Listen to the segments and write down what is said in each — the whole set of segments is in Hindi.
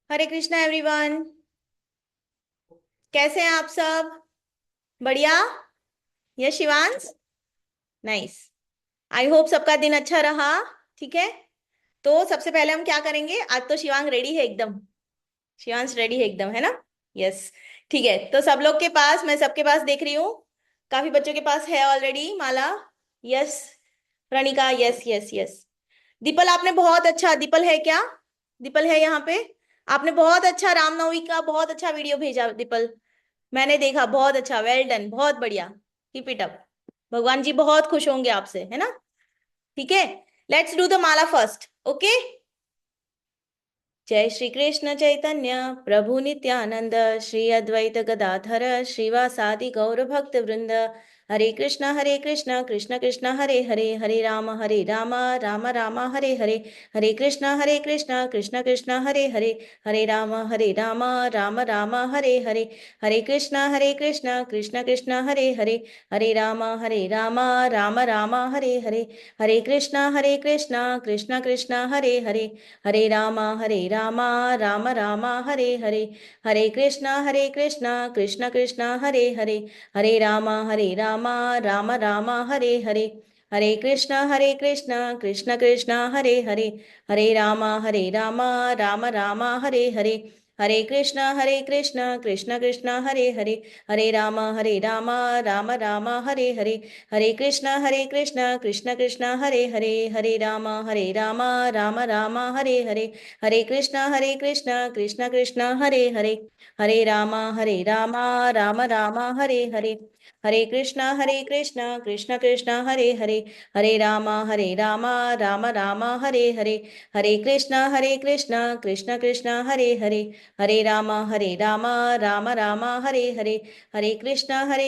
हरे कृष्णा एवरीवन। कैसे हैं आप सब? बढ़िया। Yes Shivansh. Nice. I hope सबका दिन अच्छा रहा। ठीक है। तो सबसे पहले हम क्या करेंगे, आज तो शिवांग रेडी है एकदम। शिवांश रेडी है एकदम, है ना? यस। ठीक है, तो सब लोग के पास, मैं सबके पास देख रही हूँ, काफी बच्चों के पास है ऑलरेडी माला। Yes. Pranika, yes yes yes. Dipal, आपने बहुत अच्छा, दीपल है क्या? दीपल है यहाँ पे? आपने बहुत अच्छा रामनवमी का बहुत अच्छा वीडियो भेजा दीपल। मैंने देखा, बहुत अच्छा, वेल डन, बहुत बढ़िया। Keep it up. भगवान जी बहुत खुश होंगे आपसे, है ना? ठीक है। Let's do the Mala first, okay. जय श्री कृष्ण चैतन्य प्रभु नित्यानंद, श्री अद्वैत गदाधर श्रीवासादि गौर भक्त वृंद। हरे Krishna Krishna Krishna Hare Hare, Hare Ram Ram Ram Hare Hare, Hare Krishna Krishna Krishna Hare Hare, Hare Ram Ram Ram Hare Hare, Hare Krishna Krishna Krishna Hare Hare, Hare Ram Ram Ram Hare Hare, Hare Krishna Krishna Krishna Hare Hare, Hare Ram Ram Hare Hare, Hare Krishna Krishna Krishna Hare Hare, Hare Ram Ram Ram Hare Hare, Hare Krishna Krishna Krishna Hare Hare, Hare Ram Ram Ram Hare Hare, Hare Krishna Krishna Krishna Hare Hare, Hare Ram Ram Ram Hare Hare, Hare Krishna Krishna Krishna Hare Hare, Hare Ram Ram Ram Hare Hare, Hare Krishna Krishna Krishna Hare Hare, Hare Ram Ram Ram Hare Hare, Hare Krishna Krishna Krishna Hare Hare, Hare Ram Ram Ram Hare Hare, Hare Krishna Krishna Krishna Hare Hare, Hare Ram Ram Ram Hare Hare, Hare Krishna Krishna Krishna Hare Hare, Hare Ram Ram Ram Hare Hare, Hare Krishna Krishna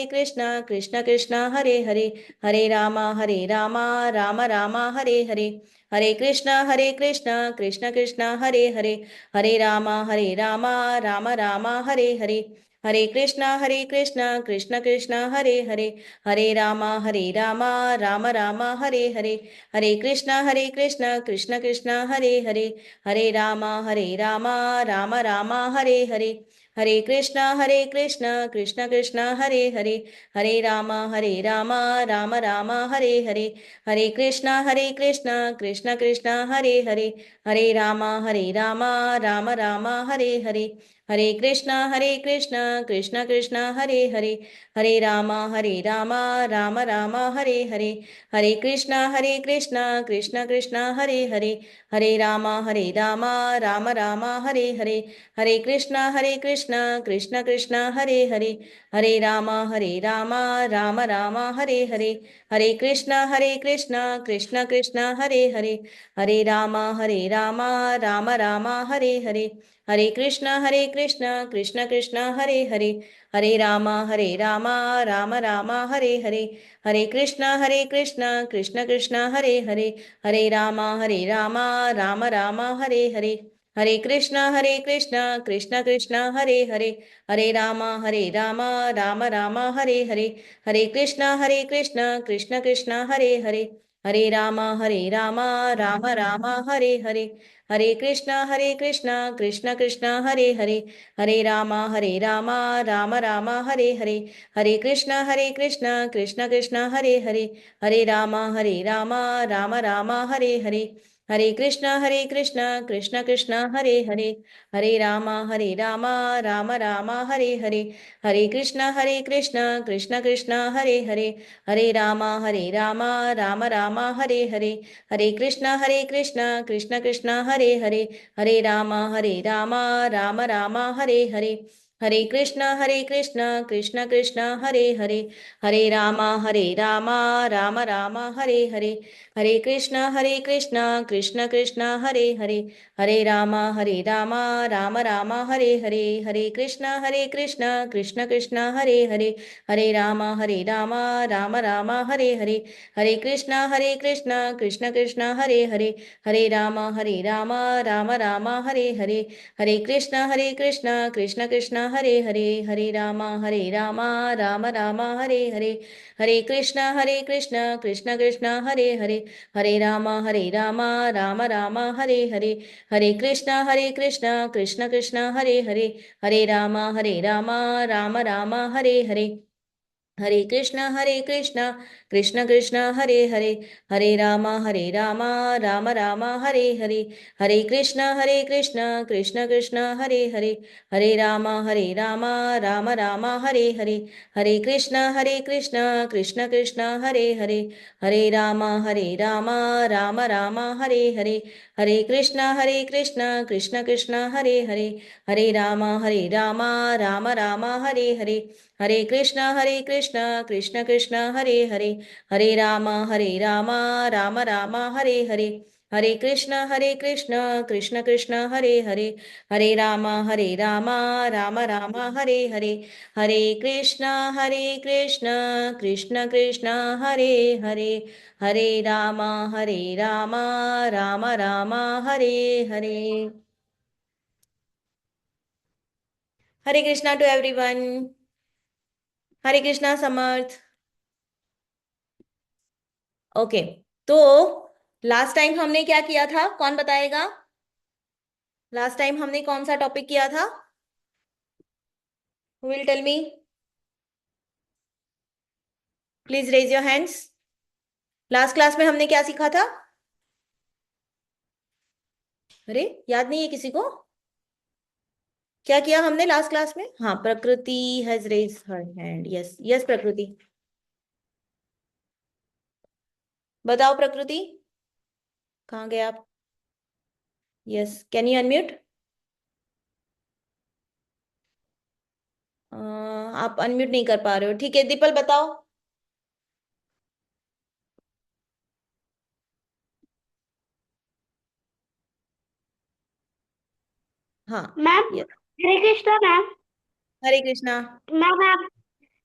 Krishna Hare Hare, Hare Ram Ram Ram Hare Hare, Hare Krishna Krishna Krishna Hare Hare, Hare Ram Ram Ram Hare Hare, Hare Krishna Krishna Krishna Hare Hare, Hare Ram Ram Ram Hare Hare, Hare Krishna Krishna Krishna Hare Hare, Hare Ram Ram Ram Hare Hare, Hare Krishna Krishna Krishna Hare Hare, Hare Ram Ram Ram Hare Hare, Hare Krishna Krishna Krishna Hare Hare, Hare Ram Ram Ram Hare Hare, Hare Krishna Krishna Krishna Hare Hare, Hare Ram Ram Ram Hare Hare, Hare Krishna Krishna Krishna Hare Hare, Hare Ram Ram Ram Hare Hare, Hare Krishna Krishna Krishna Hare Hare, Hare Ram Ram Ram Hare Hare, Hare Krishna Krishna Krishna Hare Hare, Hare Ram Ram Ram Hare Hare, Hare Krishna Krishna Krishna Hare Hare, Hare Ram Ram Ram Hare Hare, Hare Krishna Krishna Krishna Hare Hare, Hare Ram Ram Ram Hare Hare, Hare Krishna Krishna Krishna Hare Hare, Hare Ram Ram Ram Hare Hare, Hare Krishna Krishna Krishna Hare Hare, Hare Ram Ram Ram Hare Hare, Hare Krishna Krishna Krishna Hare Hare, Hare Ram Ram Ram Hare Hare, Hare Krishna Krishna Krishna Hare Hare, Hare Ram Ram Ram Hare Hare, Hare Krishna Krishna Krishna Hare Hare, Hare Ram Ram Ram Hare Hare, Hare Krishna Krishna Krishna Hare Hare, Hare Ram Ram Ram Hare Hare, Hare Krishna Krishna Krishna Hare Hare, Hare Ram Ram Ram Hare Hare, Hare Krishna Krishna Krishna Hare Hare, Hare Ram Ram Ram Hare Hare, Hare Krishna Krishna Krishna Hare Hare, Hare Ram Ram Ram Hare Hare, Hare Krishna Krishna Krishna Hare Hare, Hare Ram Ram Ram Hare Hare, Hare Krishna Krishna Krishna Hare Hare, Hare Ram Ram Ram Hare Hare, Hare Krishna Krishna Krishna Hare Hare, Hare Ram Ram Ram Hare Hare, Hare Krishna Krishna Krishna Hare Hare, Hare Ram Ram Ram Hare Hare, Hare Krishna Krishna Krishna Hare Hare, Hare Ram Ram Ram Hare Hare, Hare Krishna Krishna Krishna Hare Hare, Hare Ram Ram Ram Hare Hare, Hare Krishna Krishna Krishna Hare Hare, Hare Ram Ram Ram Hare Hare, Hare Krishna Krishna Krishna Hare Hare, Hare Ram Ram Ram Hare Hare, Hare Krishna Krishna Krishna Hare Hare, Hare Ram Ram Ram Hare Hare, Hare Krishna Krishna Krishna Hare Hare, Hare Ram Ram Ram Hare Hare, Hare Krishna Krishna Krishna Hare Hare, Hare Ram Ram Ram Hare Hare. Hare Krishna to everyone. Hare Krishna Samarth. Okay, तो लास्ट टाइम हमने क्या किया था, कौन बताएगा? लास्ट टाइम हमने कौन सा टॉपिक किया था? Will tell me, please raise your hands. Last class में हमने क्या सीखा था? अरे याद नहीं है किसी को? क्या किया हमने लास्ट क्लास में? हाँ, Prakriti has raise her hand. Yes yes Prakriti, बताओ प्रकृति, कहाँ गए आप? Yes, can you unmute? आप अनम्यूट नहीं कर पा रहे हो, ठीक है। दीपल बताओ। हाँ। Ma'am, yes, Hare Krishna ma'am. Hare Krishna. Ma'am आप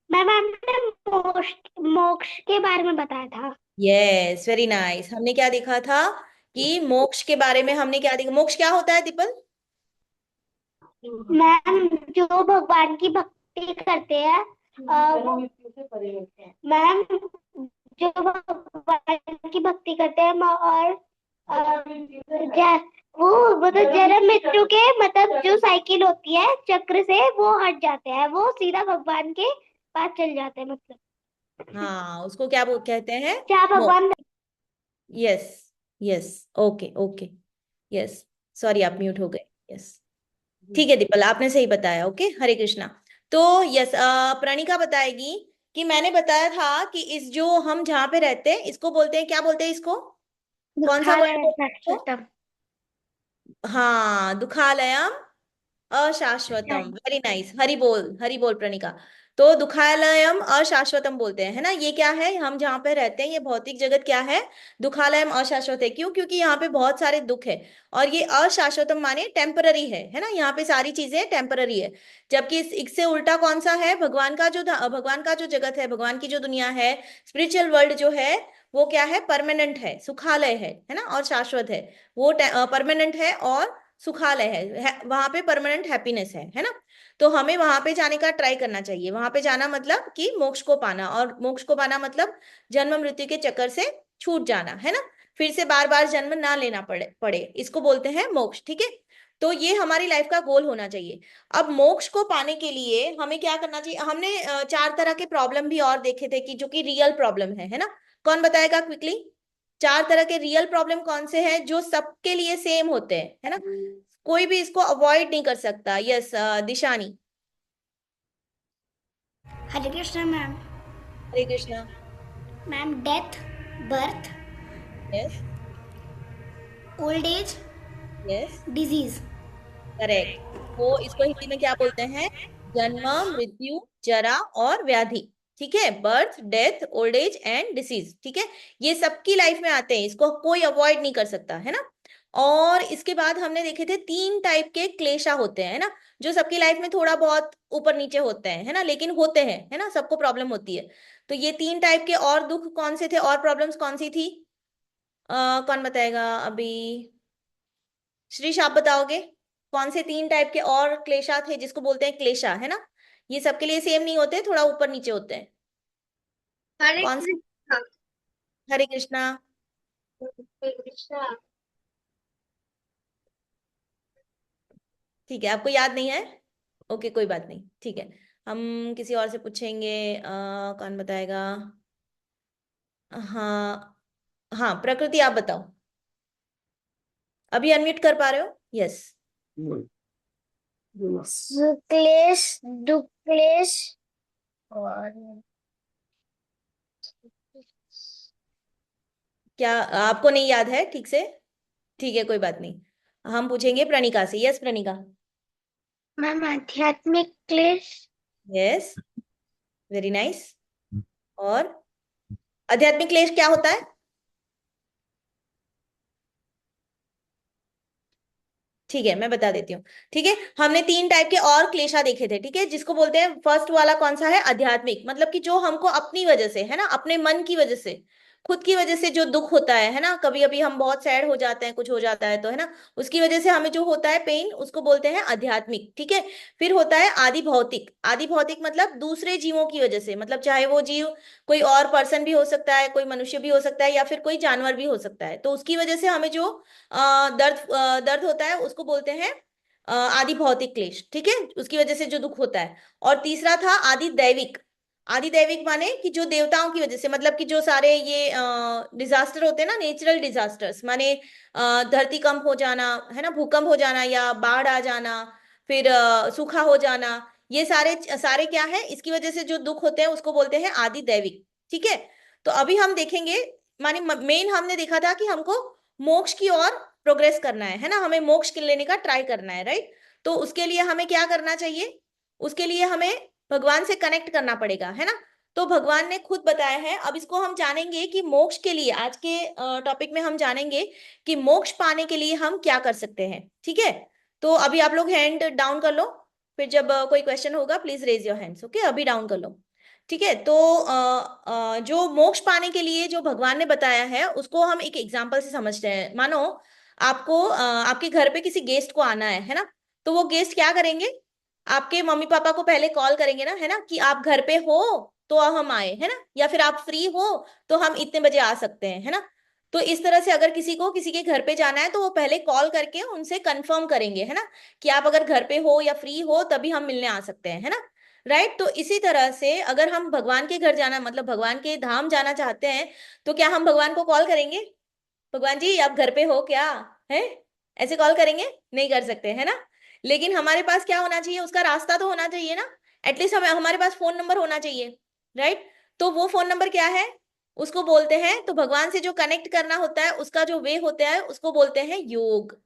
मैम आपने मोक्ष मोक्ष के बारे में बताया था। Yes, very nice. हमने क्या देखा था कि मोक्ष के बारे में हमने क्या देखा? मोक्ष क्या होता है दीपल? मैम जो भगवान की भक्ति करते हैं, मैम जो भगवान की भक्ति करते हैं और वो मतलब जन्म मृत्यु के मतलब जो साइकिल होती है चक्र से वो हट जाते हैं, वो सीधा भगवान के पास चल जाते हैं, मतलब हाँ, उसको क्या कहते हैं? जहाँ मोक्ष। भगवान। Yes yes, okay okay, yes. Sorry, आप म्यूट हो गए। यस, ठीक है दीपल, आपने सही बताया। ओके, हरे कृष्णा। तो यस, प्रणिका बताएगी कि मैंने बताया था कि इस जो हम जहाँ पे रहते हैं इसको बोलते हैं, क्या बोलते हैं इसको? कौन सा वर्ड दुखालय बोलते हैं इसको? शाश्वतम। हाँ, दुखालयम अशाश्वतम। वेरी नाइस, हरि बोल, हरि बोल प्रणिका। तो दुखालयम अशाश्वतम बोलते हैं, है ना? ये क्या है, हम जहाँ पे रहते हैं ये भौतिक जगत क्या है? दुखालयम अशाश्वत है। क्यों? क्योंकि यहाँ पे बहुत सारे दुख है, और ये अशाश्वतम माने टेम्पररी है ना? यहाँ पे सारी चीजें टेम्पररी है। जबकि इससे उल्टा कौन सा है? भगवान का जो जगत है, भगवान की जो दुनिया है, स्पिरिचुअल वर्ल्ड जो है, वो क्या है? परमानेंट है, सुखालय है ना? और शाश्वत है। वो परमानेंट है और सुखालय है, वहां पे परमानेंट हैप्पीनेस है ना? तो हमें वहां पे जाने का ट्राई करना चाहिए। वहां पे जाना मतलब कि मोक्ष को पाना, और मोक्ष को पाना मतलब जन्म मृत्यु के चक्कर से छूट जाना, है ना? फिर से बार बार जन्म ना लेना पड़े, इसको बोलते हैं मोक्ष, ठीक है? तो ये हमारी लाइफ का गोल होना चाहिए। अब मोक्ष को पाने के लिए हमें क्या करना चाहिए? हमने 4 तरह के प्रॉब्लम भी और देखे थे कि जो कि रियल प्रॉब्लम है ना? कौन बताएगा क्विकली? 4 तरह के रियल प्रॉब्लम कौन से हैं जो सबके लिए सेम होते हैं, है ना? कोई भी इसको अवॉइड नहीं कर सकता। Yes, Dishani. Hare Krishna ma'am. Hare Krishna. Ma'am death, birth, yes old age, yes, disease. Correct. तो इसको हिंदी में क्या बोलते हैं? जन्म, मृत्यु, जरा और व्याधि। ठीक है, birth, death, old age and disease. ठीक है, ये सबकी लाइफ में आते हैं, इसको कोई अवॉइड नहीं कर सकता, है ना? और इसके बाद हमने देखे थे 3 टाइप के क्लेशा होते हैं, है ना? जो सबकी लाइफ में थोड़ा बहुत ऊपर नीचे होते हैं, है ना? लेकिन होते हैं, है ना? सबको प्रॉब्लम होती है। तो ये 3 टाइप के और दुख कौन से थे, और प्रॉब्लम्स कौन सी थी? कौन बताएगा अभी? श्रीश, आप बताओगे? कौन से 3 टाइप के और क्लेशा थे जिसको बोलते हैं क्लेशा, है ना? ये सबके लिए सेम नहीं होते, थोड़ा ऊपर नीचे होते हैं। हरे कौन से? कृष्णा। हरे कृष्णा। हरे कृष्णा। ठीक है, आपको याद नहीं है? ओके, कोई बात नहीं, ठीक है। हम किसी और से पूछेंगे। कौन बताएगा? हाँ, हाँ, प्रकृति आप बताओ। अभी अनम्यूट कर पा रहे हो? यस। क्लेश, दुख, क्लेश और क्या आपको नहीं याद है ठीक से? ठीक है, कोई बात नहीं। हम पूछेंगे प्रणिका से। यस, प्रणिका। मैम आध्यात्मिक क्लेश। Yes, very nice. और आध्यात्मिक क्लेश क्या होता है? ठीक है, मैं बता देती हूँ। ठीक है, हमने 3 टाइप के और क्लेशा देखे थे, ठीक है, जिसको बोलते हैं, फर्स्ट वाला कौन सा है? आध्यात्मिक, मतलब कि जो हमको अपनी वजह से, है ना, अपने मन की वजह से, खुद की वजह से जो दुख होता है ना, कभी कभी हम बहुत सैड हो जाते हैं, कुछ हो जाता है तो, है ना, उसकी वजह से हमें जो होता है पेन, उसको बोलते हैं आध्यात्मिक। ठीक है। फिर होता है आदि भौतिक। आदि भौतिक मतलब दूसरे जीवों की वजह से, मतलब चाहे वो जीव कोई और पर्सन भी हो सकता है, कोई मनुष्य भी हो सकता है, या फिर कोई जानवर भी हो सकता है, तो उसकी वजह से हमें जो दर्द होता है, उसको बोलते हैं आदि भौतिक क्लेश। ठीक है, उसकी वजह से जो दुख होता है। और तीसरा था आदि दैविक। आदि दैविक माने कि जो देवताओं की वजह से, मतलब कि जो सारे ये डिजास्टर होते हैं ना, नेचुरल डिजास्टर्स, माने धरती कंप हो जाना, है ना, भूकंप हो जाना, या बाढ़ आ जाना, फिर सूखा हो जाना, ये सारे सारे क्या है, इसकी वजह से जो दुख होते हैं उसको बोलते हैं आदि दैविक। ठीक है। तो अभी हम देखेंगे, माने मेन हमने देखा था कि हमको मोक्ष की ओर प्रोग्रेस करना है ना, हमें मोक्ष के लेने का ट्राई करना है, राइट? तो उसके लिए हमें क्या करना चाहिए? उसके लिए हमें भगवान से कनेक्ट करना पड़ेगा, है ना? तो भगवान ने खुद बताया है। अब इसको हम जानेंगे कि मोक्ष के लिए, आज के टॉपिक में हम जानेंगे कि मोक्ष पाने के लिए हम क्या कर सकते हैं। ठीक है। तो अभी आप लोग हैंड डाउन कर लो, फिर जब कोई क्वेश्चन होगा please raise your hands. Okay, अभी डाउन कर लो। ठीक है। तो जो मोक्ष पाने के लिए जो भगवान ने बताया है, उसको हम एक एग्जाम्पल से समझते हैं। मानो आपको आपके घर पे किसी गेस्ट को आना है ना, तो वो गेस्ट क्या करेंगे? आपके मम्मी पापा को पहले कॉल करेंगे ना, है ना, कि आप घर पे हो तो हम आए, है ना, या फिर आप फ्री हो तो हम इतने बजे आ सकते हैं, है ना? तो इस तरह से अगर किसी को किसी के घर पे जाना है, तो वो पहले कॉल करके उनसे कंफर्म करेंगे, है ना, कि आप अगर घर पे हो या फ्री हो तभी हम मिलने आ सकते हैं, है ना? राइट। तो इसी तरह से अगर हम भगवान के घर जाना, मतलब भगवान के धाम जाना चाहते हैं, तो क्या हम भगवान को कॉल करेंगे, भगवान जी आप घर पे हो क्या, है, ऐसे कॉल करेंगे? नहीं कर सकते, है ना? लेकिन हमारे पास क्या होना चाहिए? उसका रास्ता तो होना चाहिए ना, एटलीस्ट हमारे पास फोन नंबर होना चाहिए, राइट? तो वो फोन नंबर क्या है? उसको बोलते हैं, तो भगवान से जो कनेक्ट करना होता है, उसका जो वे होता है, उसको बोलते हैं योग,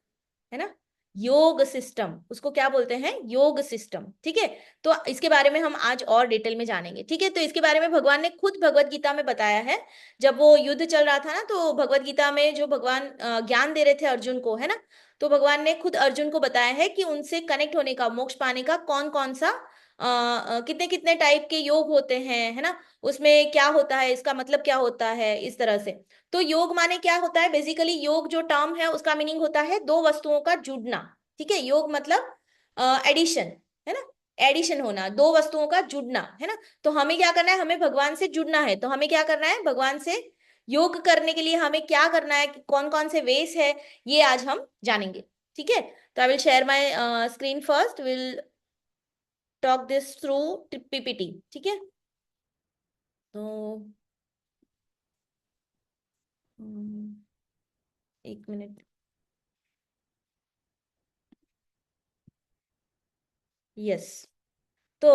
है ना? योग सिस्टम, उसको क्या बोलते हैं? योग सिस्टम। ठीक है। तो इसके बारे में हम आज और डिटेल में जानेंगे। ठीक है। तो इसके बारे में भगवान ने खुद भगवत गीता में बताया है। जब वो युद्ध चल रहा था ना, तो भगवत गीता में जो भगवान ज्ञान दे रहे थे अर्जुन को, है ना, तो भगवान ने खुद अर्जुन को बताया है कि उनसे कनेक्ट होने का, मोक्ष पाने का कौन कौन सा कितने कितने टाइप के योग होते हैं, है ना, उसमें क्या होता है, इसका मतलब क्या होता है, इस तरह से। तो योग माने क्या होता है? बेसिकली योग जो टर्म है, उसका मीनिंग होता है दो वस्तुओं का जुड़ना। ठीक है। योग मतलब एडिशन, है ना, एडिशन होना, दो वस्तुओं का जुड़ना, है ना? तो हमें क्या करना है? हमें भगवान से जुड़ना है, तो हमें क्या करना है? भगवान से योग करने के लिए हमें क्या करना है, कौन कौन से वेस है, ये आज हम जानेंगे। ठीक है। तो I will share my screen first, will talk this through PPT. ठीक है। तो हम्म, एक मिनट। यस। तो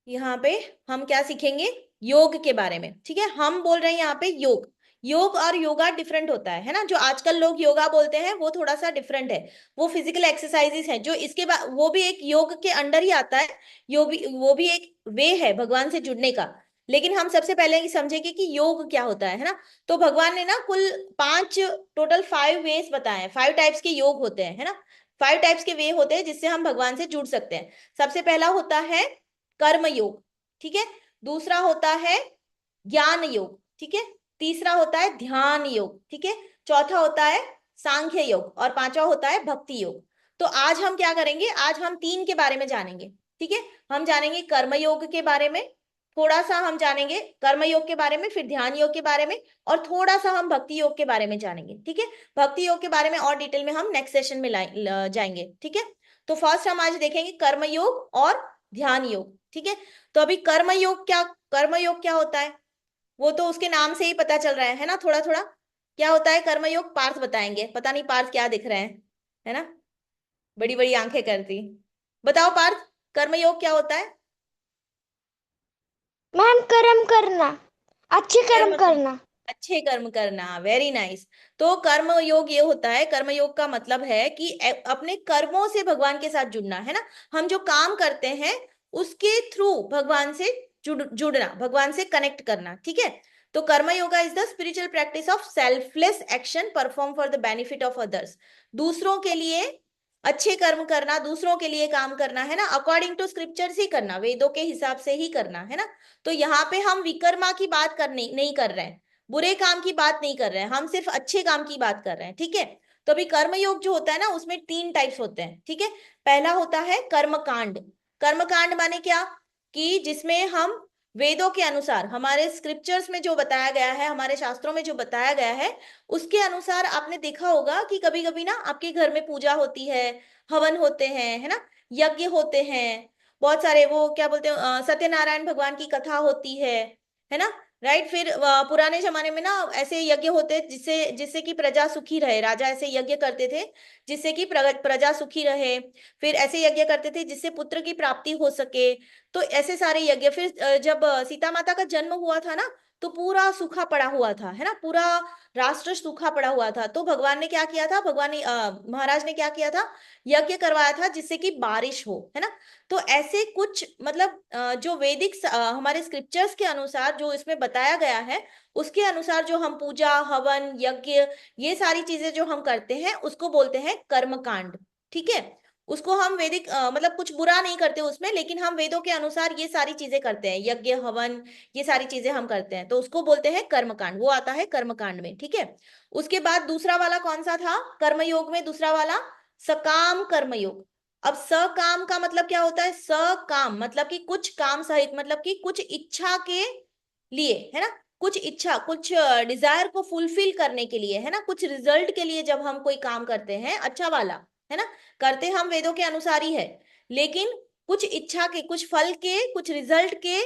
यहाँ पे हम क्या सीखेंगे? योग के बारे में। ठीक है। हम बोल रहे हैं यहाँ पे योग। योग और योगा डिफरेंट होता है ना? जो आजकल लोग योगा बोलते हैं वो थोड़ा सा डिफरेंट है। वो फिजिकल एक्सरसाइजेस हैं जो इसके बाद, वो भी एक योग के अंडर ही आता है। वो भी एक वे है भगवान से जुड़ने का। लेकिन हम सबसे पहले ये समझेंगे कि योग क्या होता है ना? तो भगवान ने ना कुल 5, टोटल 5 वेज बताए हैं। 5 टाइप्स के योग होते हैं, है ना? 5 टाइप्स के वे होते हैं जिससे हम भगवान से जुड़ सकते हैं। सबसे पहला होता है कर्म योग। ठीक है। दूसरा होता है ज्ञान योग। ठीक है। तीसरा होता है ध्यान योग। ठीक है। चौथा होता है सांख्य योग, और पांचवा होता है भक्ति योग। तो आज हम क्या करेंगे, आज हम 3 के बारे में जानेंगे, ठीक है। हम जानेंगे कर्मयोग के बारे में, थोड़ा सा हम जानेंगे कर्मयोग के बारे में, फिर ध्यान योग के बारे में, और थोड़ा सा हम भक्ति योग के बारे में जानेंगे, ठीक है। भक्ति योग के बारे में और डिटेल में हम नेक्स्ट सेशन में जाएंगे, ठीक है। तो फर्स्ट हम आज देखेंगे कर्मयोग और ध्यान योग, ठीक है। तो अभी कर्मयोग क्या होता है, वो तो उसके नाम से ही पता चल रहा है ना, थोड़ा थोड़ा क्या होता है कर्मयोग, पार्थ बताएंगे। पता नहीं पार्थ क्या दिख रहे हैं, है ना, बड़ी बड़ी आंखें करती। बताओ पार्थ, कर्मयोग क्या होता है? मैम कर्म करना, अच्छे कर्म कर्म करना, करना। अच्छे कर्म करना, वेरी नाइस। तो कर्म योग ये होता है, कर्म योग का मतलब है कि अपने कर्मों से भगवान के साथ जुड़ना, है ना। हम जो काम करते हैं उसके थ्रू भगवान से जुड़ना, भगवान से कनेक्ट करना, ठीक है। तो कर्म yoga is the spiritual practice of selfless action perform for the benefit of others. दूसरों के लिए अच्छे कर्म करना, दूसरों के लिए काम करना, है ना, अकॉर्डिंग टू स्क्रिप्चर्स ही करना, वेदों के हिसाब से ही करना, है ना। तो यहाँ पे हम विकर्मा की बात करनी नहीं कर रहे हैं, बुरे काम की बात नहीं कर रहे हैं, हम सिर्फ अच्छे काम की बात कर रहे हैं, ठीक है। तो अभी कर्मयोग जो होता है ना, उसमें 3 टाइप्स होते हैं, ठीक है। पहला होता है कर्मकांड। कर्मकांड माने क्या, कि जिसमें हम वेदों के अनुसार, हमारे स्क्रिप्चर्स में जो बताया गया है, हमारे शास्त्रों में जो बताया गया है, उसके अनुसार आपने देखा होगा कि कभी कभी ना आपके घर में पूजा होती है, हवन होते हैं, है ना, यज्ञ होते हैं, बहुत सारे, वो क्या बोलते हैं, सत्यनारायण भगवान की कथा होती है ना, राइट। फिर पुराने जमाने में ना ऐसे यज्ञ होते जिससे जिससे कि प्रजा सुखी रहे, राजा ऐसे यज्ञ करते थे जिससे कि प्रजा सुखी रहे। फिर ऐसे यज्ञ करते थे जिससे पुत्र की प्राप्ति हो सके। तो ऐसे सारे यज्ञ, फिर जब सीता माता का जन्म हुआ था ना, तो पूरा सूखा पड़ा हुआ था, है ना, पूरा राष्ट्र सूखा पड़ा हुआ था। तो भगवान ने क्या किया था, महाराज ने क्या किया था, यज्ञ करवाया था जिससे कि बारिश हो, है ना। तो ऐसे कुछ मतलब जो वैदिक हमारे स्क्रिप्चर्स के अनुसार जो इसमें बताया गया है, उसके अनुसार जो हम पूजा हवन यज्ञ ये सारी चीजें जो हम करते हैं उसको बोलते हैं कर्मकांड, ठीक है। उसको हम वैदिक मतलब कुछ बुरा नहीं करते उसमें, लेकिन हम वेदों के अनुसार ये सारी चीजें करते हैं, यज्ञ हवन ये सारी चीजें हम करते हैं, तो उसको बोलते हैं कर्मकांड, वो आता है कर्मकांड में, ठीक है। उसके बाद दूसरा वाला कौन सा था कर्मयोग में, दूसरा वाला सकाम कर्मयोग। अब सकाम का मतलब क्या होता है, सकाम मतलब कि कुछ काम सहित, मतलब कि कुछ इच्छा के लिए, है ना, कुछ इच्छा, कुछ डिजायर को फुलफिल करने के लिए, है ना, कुछ रिजल्ट के लिए जब हम कोई काम करते हैं अच्छा वाला, है ना, करते हम वेदों के अनुसार ही है, लेकिन कुछ इच्छा के, कुछ फल के, कुछ रिजल्ट के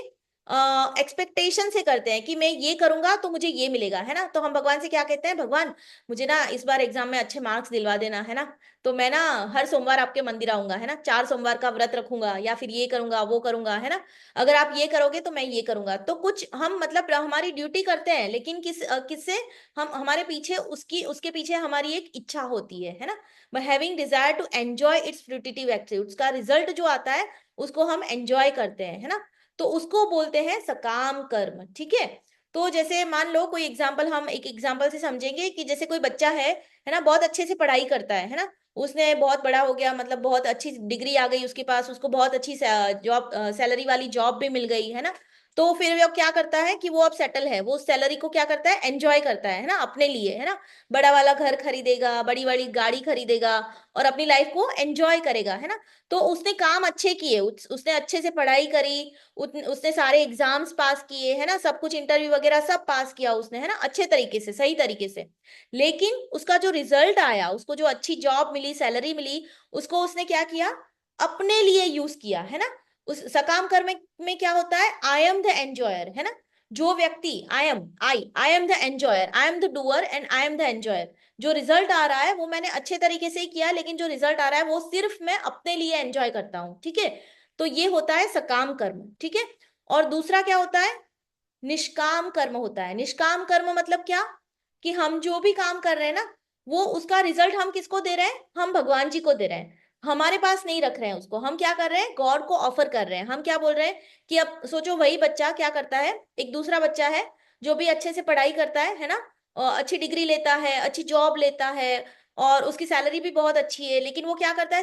एक्सपेक्टेशन से करते हैं कि मैं ये करूंगा तो मुझे ये मिलेगा, है ना। तो हम भगवान से क्या कहते हैं, भगवान मुझे ना इस बार एग्जाम में अच्छे मार्क्स दिलवा देना, है ना, तो मैं ना हर सोमवार आपके मंदिर आऊंगा, है ना, 4 सोमवार का व्रत रखूंगा, या फिर ये करूंगा वो करूंगा, है ना, अगर आप ये करोगे तो मैं ये करूंगा। तो कुछ हम मतलब हमारी ड्यूटी करते हैं, लेकिन किससे, हम हमारे पीछे उसकी उसके पीछे हमारी एक इच्छा होती है ना, having desire to enjoy its fruitive active, उसका रिजल्ट जो आता है उसको हम एंजॉय करते हैं, है ना। तो उसको बोलते हैं सकाम कर्म, ठीक है। तो जैसे मान लो कोई एग्जाम्पल, हम एक एग्जाम्पल से समझेंगे कि जैसे कोई बच्चा है ना, बहुत अच्छे से पढ़ाई करता है ना, उसने बहुत बड़ा हो गया, मतलब बहुत अच्छी डिग्री आ गई उसके पास, उसको बहुत अच्छी जॉब, सैलरी वाली जॉब भी मिल गई, है ना। तो फिर वो क्या करता है कि वो अब सेटल है, वो सैलरी को क्या करता है, एंजॉय करता है ना, अपने लिए, है ना, बड़ा वाला घर खरीदेगा, बड़ी बड़ी गाड़ी खरीदेगा, और अपनी लाइफ को एंजॉय करेगा, है ना। तो उसने काम अच्छे किए, उसने अच्छे से पढ़ाई करी, उसने सारे एग्जाम्स पास किए, है ना, सब कुछ इंटरव्यू वगैरह सब पास किया उसने, है ना, अच्छे तरीके से, सही तरीके से। लेकिन उसका जो रिजल्ट आया, उसको जो अच्छी जॉब मिली, सैलरी मिली, उसको उसने क्या किया, अपने लिए यूज किया, है ना। उस सकाम कर्म में क्या होता है, आई एम द एंजॉयर, है ना, जो व्यक्ति, I am the enjoyer, I am the doer and I am the enjoyer. जो रिजल्ट आ रहा है वो मैंने अच्छे तरीके से ही किया, लेकिन जो रिजल्ट आ रहा है वो सिर्फ मैं अपने लिए एंजॉय करता हूं, ठीक है। तो ये होता है सकाम कर्म, ठीक है। और दूसरा क्या होता है, निष्काम कर्म होता है। निष्काम कर्म मतलब क्या, कि हम जो भी काम कर रहे हैं ना, वो उसका रिजल्ट हम किसको दे रहे हैं, हम भगवान जी को दे रहे हैं, हमारे पास नहीं रख रहे हैं उसको। हम क्या कर रहे हैं, गॉड को ऑफर कर रहे हैं। हम क्या बोल रहे हैं कि अब सोचो वही बच्चा क्या करता है, एक दूसरा बच्चा है जो भी अच्छे से पढ़ाई करता है ना, और अच्छी डिग्री लेता है, अच्छी जॉब लेता है, और उसकी सैलरी भी बहुत अच्छी है, लेकिन वो क्या करता है,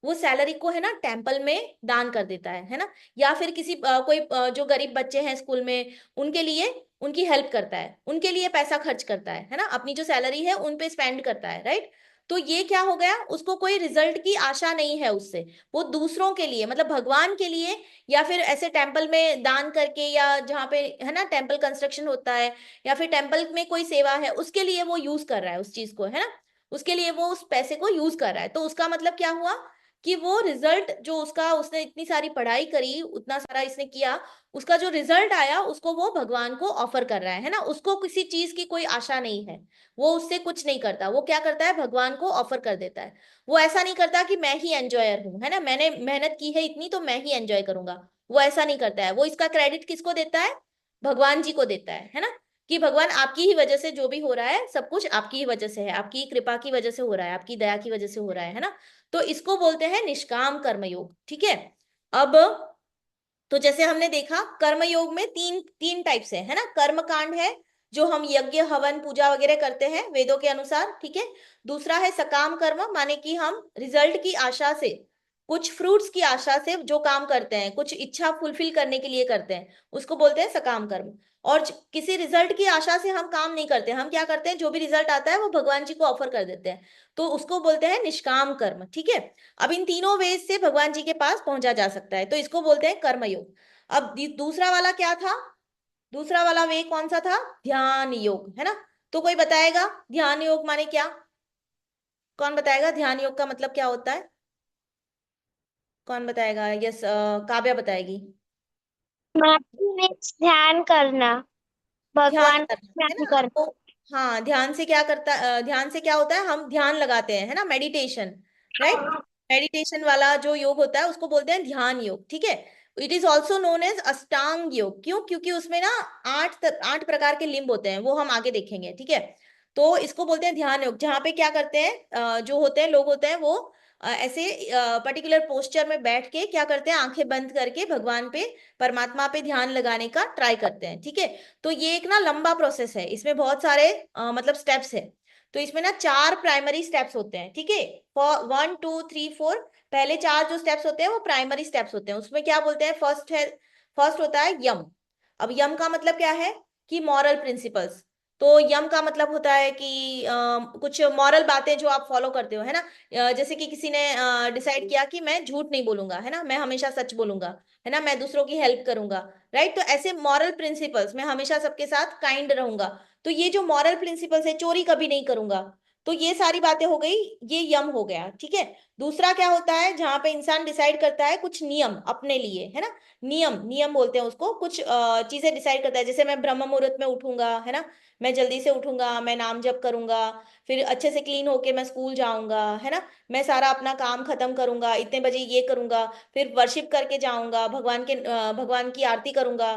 वो सैलरी को है ना टेम्पल में दान कर देता है ना, या फिर किसी कोई जो गरीब बच्चे हैं स्कूल में, उनके लिए उनकी हेल्प करता है, उनके लिए पैसा खर्च करता है ना, अपनी जो सैलरी है उन पे स्पेंड करता है, राइट। तो ये क्या हो गया, उसको कोई रिजल्ट की आशा नहीं है उससे, वो दूसरों के लिए मतलब भगवान के लिए, या फिर ऐसे टेम्पल में दान करके, या जहाँ पे है ना टेम्पल कंस्ट्रक्शन होता है, या फिर टेम्पल में कोई सेवा है उसके लिए वो यूज कर रहा है उस चीज को, है ना, उसके लिए वो उस पैसे को यूज कर रहा है। तो उसका मतलब क्या हुआ कि वो रिजल्ट जो उसका, उसने इतनी सारी पढ़ाई करी, उतना सारा इसने किया, उसका जो रिजल्ट आया उसको वो भगवान को ऑफर कर रहा है ना, उसको किसी चीज की कोई आशा नहीं है, वो उससे कुछ नहीं करता, वो क्या करता है भगवान को ऑफर कर देता है। वो ऐसा नहीं करता कि मैं ही एंजॉयर हूं, है ना, मैंने मेहनत की है इतनी तो मैं ही एंजॉय करूंगा, वो ऐसा नहीं करता है। वो इसका क्रेडिट किसको देता है, भगवान जी को देता है ना, कि भगवान आपकी ही वजह से जो भी हो रहा है सब कुछ आपकी ही वजह से है, आपकी कृपा की वजह से हो रहा है, आपकी दया की वजह से हो रहा है ना। तो इसको बोलते हैं निष्काम कर्मयोग, ठीक है। अब तो जैसे हमने देखा कर्मयोग में तीन तीन टाइप से है ना, कर्म कांड है जो हम यज्ञ हवन पूजा वगैरह करते हैं वेदों के अनुसार, ठीक है। दूसरा है सकाम कर्म, माने कि हम रिजल्ट की आशा से, कुछ फ्रूट्स की आशा से जो काम करते हैं, कुछ इच्छा फुलफिल करने के लिए करते हैं, उसको बोलते हैं सकाम कर्म। और किसी रिजल्ट की आशा से हम काम नहीं करते, हम क्या करते हैं जो भी रिजल्ट आता है वो भगवान जी को ऑफर कर देते हैं, तो उसको बोलते हैं निष्काम कर्म, ठीक है। अब इन तीनों वेज से भगवान जी के पास पहुंचा जा सकता है, तो इसको बोलते हैं कर्मयोग। अब दूसरा वाला क्या था, दूसरा वाला वे कौन सा था, ध्यान योग, है ना। तो कोई बताएगा ध्यान योग माने क्या, कौन बताएगा ध्यान योग का मतलब क्या होता है, कौन बताएगा, यस काव्या बताएगी। ध्यान करना, ध्यान भगवान करना, का है ध्यान ना, करना। तो हाँ ध्यान से क्या करता, ध्यान से क्या होता है, हम ध्यान लगाते हैं, है ना, मेडिटेशन, राइट। मेडिटेशन वाला जो योग होता है उसको बोलते हैं ध्यान योग, ठीक है। It is also known as Ashtanga yoga, क्यों, क्योंकि उसमें ना आठ प्रकार के लिम्ब होते हैं, वो हम आगे देखेंगे, ठीक है। तो इसको बोलते हैं ध्यान योग, जहाँ पे क्या करते हैं जो होते हैं लोग होते हैं वो ऐसे पर्टिकुलर पोस्चर में बैठ के क्या करते हैं, आंखें बंद करके भगवान पे, परमात्मा पे ध्यान लगाने का ट्राई करते हैं, ठीक है। तो ये एक ना लंबा प्रोसेस है, इसमें बहुत सारे मतलब स्टेप्स है। तो इसमें ना चार प्राइमरी स्टेप्स होते हैं, ठीक है। 1 2 3 4, पहले चार जो स्टेप्स होते हैं वो प्राइमरी स्टेप्स होते हैं, उसमें क्या बोलते हैं, फर्स्ट होता है यम। अब यम का मतलब क्या है, कि मॉरल प्रिंसिपल्स। तो यम का मतलब होता है कि कुछ मॉरल बातें जो आप फॉलो करते हो, है ना। जैसे कि किसी ने डिसाइड किया कि मैं झूठ नहीं बोलूंगा, है ना, मैं हमेशा सच बोलूंगा, है ना, मैं दूसरों की हेल्प करूंगा, राइट। तो ऐसे मॉरल प्रिंसिपल्स, मैं हमेशा सबके साथ काइंड रहूंगा, तो ये जो मॉरल प्रिंसिपल्स है, चोरी कभी नहीं करूंगा, तो ये सारी बातें हो गई, ये यम हो गया, ठीक है। दूसरा क्या होता है, जहां पे इंसान डिसाइड करता है कुछ नियम अपने लिए, है ना, नियम, नियम बोलते हैं उसको, कुछ चीजें डिसाइड करता है, जैसे मैं ब्रह्म मुहूर्त में उठूंगा, है ना, मैं जल्दी से उठूंगा, मैं नाम जप करूंगा, फिर अच्छे से क्लीन होके मैं स्कूल जाऊंगा, है ना, मैं सारा अपना काम खत्म करूंगा, इतने बजे ये करूंगा, फिर वर्शिप करके जाऊंगा, भगवान की आरती करूंगा।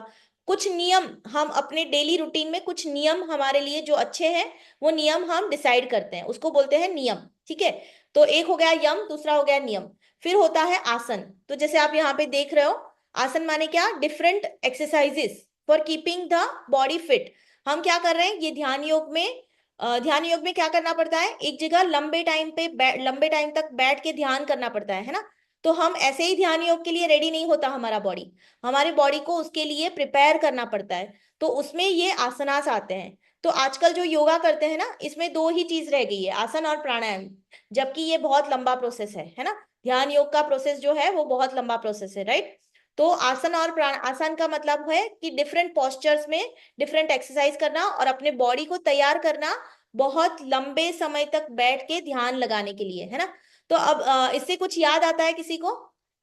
कुछ नियम हम अपने डेली रूटीन में, कुछ नियम हमारे लिए जो अच्छे हैं, वो नियम हम डिसाइड करते हैं, उसको बोलते हैं नियम, ठीक है। तो एक हो गया यम, दूसरा हो गया नियम। फिर होता है आसन, तो जैसे आप यहाँ पे देख रहे हो, आसन माने क्या, different exercises for keeping the body fit. हम क्या कर रहे हैं, ये ध्यान योग में, ध्यान योग में क्या करना पड़ता है, एक जगह लंबे टाइम पे लंबे टाइम तक बैठ के ध्यान करना पड़ता है ना। तो हम ऐसे ही ध्यान योग के लिए रेडी नहीं होता हमारा बॉडी, हमारी बॉडी को उसके लिए प्रिपेयर करना पड़ता है, तो उसमें ये आसनास आते हैं। तो आजकल जो योगा करते हैं ना, इसमें दो ही चीज रह गई है, आसन और प्राणायाम, जबकि ये बहुत लंबा प्रोसेस है ना। ध्यान योग का प्रोसेस जो है वो बहुत लंबा प्रोसेस है, राइट। तो आसन और प्राण, आसन का मतलब है कि डिफरेंट पोस्चर्स में डिफरेंट एक्सरसाइज करना और अपने बॉडी को तैयार करना, बहुत लंबे समय तक बैठ के ध्यान लगाने के लिए, है ना। तो अब इससे कुछ याद आता है किसी को,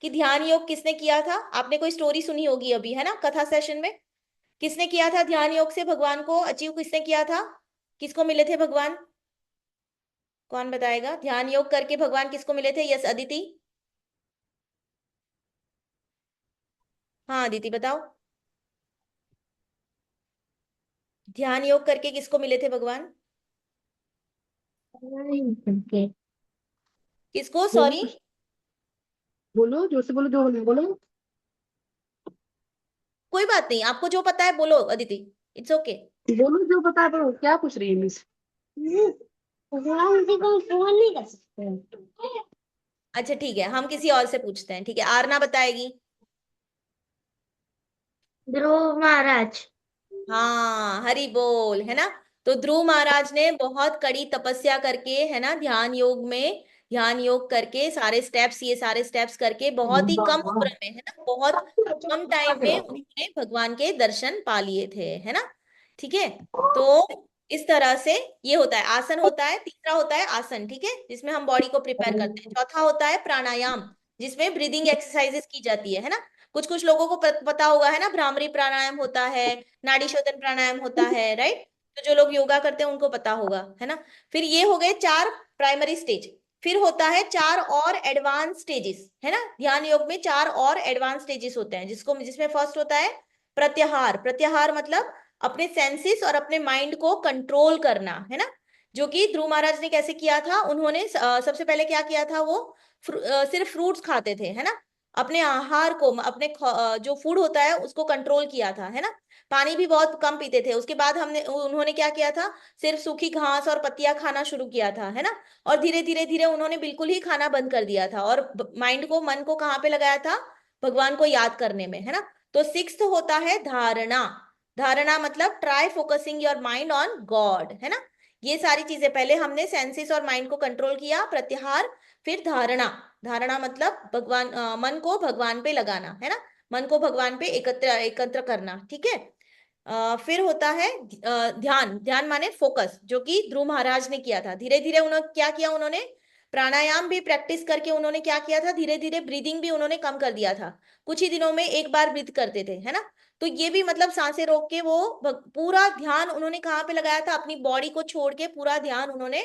कि ध्यान योग किसने किया था, आपने कोई स्टोरी सुनी होगी अभी, है ना, कथा सेशन में, किसने किया था ध्यान योग से भगवान को अचीव, किसने किया था, किसको मिले थे भगवान, कौन बताएगा, ध्यान योग करके भगवान किसको मिले थे, यस अदिति। हाँ अदिति बताओ, ध्यान योग करके किसको मिले थे भगवान, Okay. किसको, सॉरी। बोलो, बोलो जोर से बोलो, जो बोलो बोलो। कोई बात नहीं, आपको जो पता है बोलो अदिति, इट्स ओके। बोलो जो बता रहे हो, क्या पूछ रही है मिस? भगवान जी को फोन नहीं कर सकते। अच्छा ठीक है, हम किसी और से पूछते हैं, ठीक है, आरना बताएगी। ध्रुव महाराज। हाँ हरि बोल, है ना। तो ध्रुव महाराज ने बहुत कड़ी तपस्या करके, है ना, ध्यान योग करके सारे स्टेप्स, ये सारे स्टेप्स करके बहुत ही कम उम्र में, है ना, बहुत कम टाइम में उन्होंने भगवान के दर्शन पा लिए थे, है ना। ठीक है। तो इस तरह से ये होता है, आसन होता है, तीसरा होता है आसन, ठीक है, जिसमें हम बॉडी को प्रिपेयर करते हैं। चौथा होता है प्राणायाम, जिसमें ब्रीदिंग एक्सरसाइजेस की जाती है ना। कुछ कुछ लोगों को पता होगा, है ना, भ्रामरी प्राणायाम होता है, नाड़ी शोधन प्राणायाम होता है, राइट। तो जो लोग योगा करते हैं उनको पता होगा, है ना। फिर ये हो गए 4 प्राइमरी स्टेज। फिर होता है 4 और एडवांस स्टेजेस, है ना। ध्यान योग में 4 और एडवांस स्टेजेस होते हैं, जिसमें फर्स्ट होता है प्रत्याहार। प्रत्याहार मतलब अपने सेंसेस और अपने माइंड को कंट्रोल करना, है ना। जो कि ध्रुव महाराज ने कैसे किया था, उन्होंने सबसे पहले क्या किया था, वो सिर्फ फ्रूट्स खाते थे, है ना। अपने आहार को, अपने जो फूड होता है उसको कंट्रोल किया था, है ना। पानी भी बहुत कम पीते थे। उसके बाद उन्होंने क्या किया था, सिर्फ सूखी घास और पत्तियां खाना शुरू किया था, है ना। और धीरे धीरे धीरे उन्होंने बिल्कुल ही खाना बंद कर दिया था, और मन को कहाँ पे लगाया था, भगवान को याद करने में, है ना। तो सिक्स्थ होता है धारणा। धारणा मतलब try focusing your mind on God, है ना। ये सारी चीजें, पहले हमने सेंसेस और माइंड को कंट्रोल किया, प्रत्याहार, फिर धारणा। धारणा मतलब भगवान, मन को भगवान पे लगाना, है ना, मन को भगवान पे एकत्र एकत्र करना, ठीक है। फिर होता है ध्यान। ध्यान माने फोकस, जो कि ध्रुव महाराज ने किया था। धीरे धीरे उन्होंने क्या किया, उन्होंने प्राणायाम भी प्रैक्टिस करके उन्होंने क्या किया था, धीरे धीरे ब्रीदिंग भी उन्होंने कम कर दिया था। कुछ ही दिनों में एक बार ब्रीथ करते थे, है ना। तो ये भी मतलब सांसें रोक के वो पूरा ध्यान उन्होंने कहाँ पे लगाया था, अपनी बॉडी को छोड़ के पूरा ध्यान उन्होंने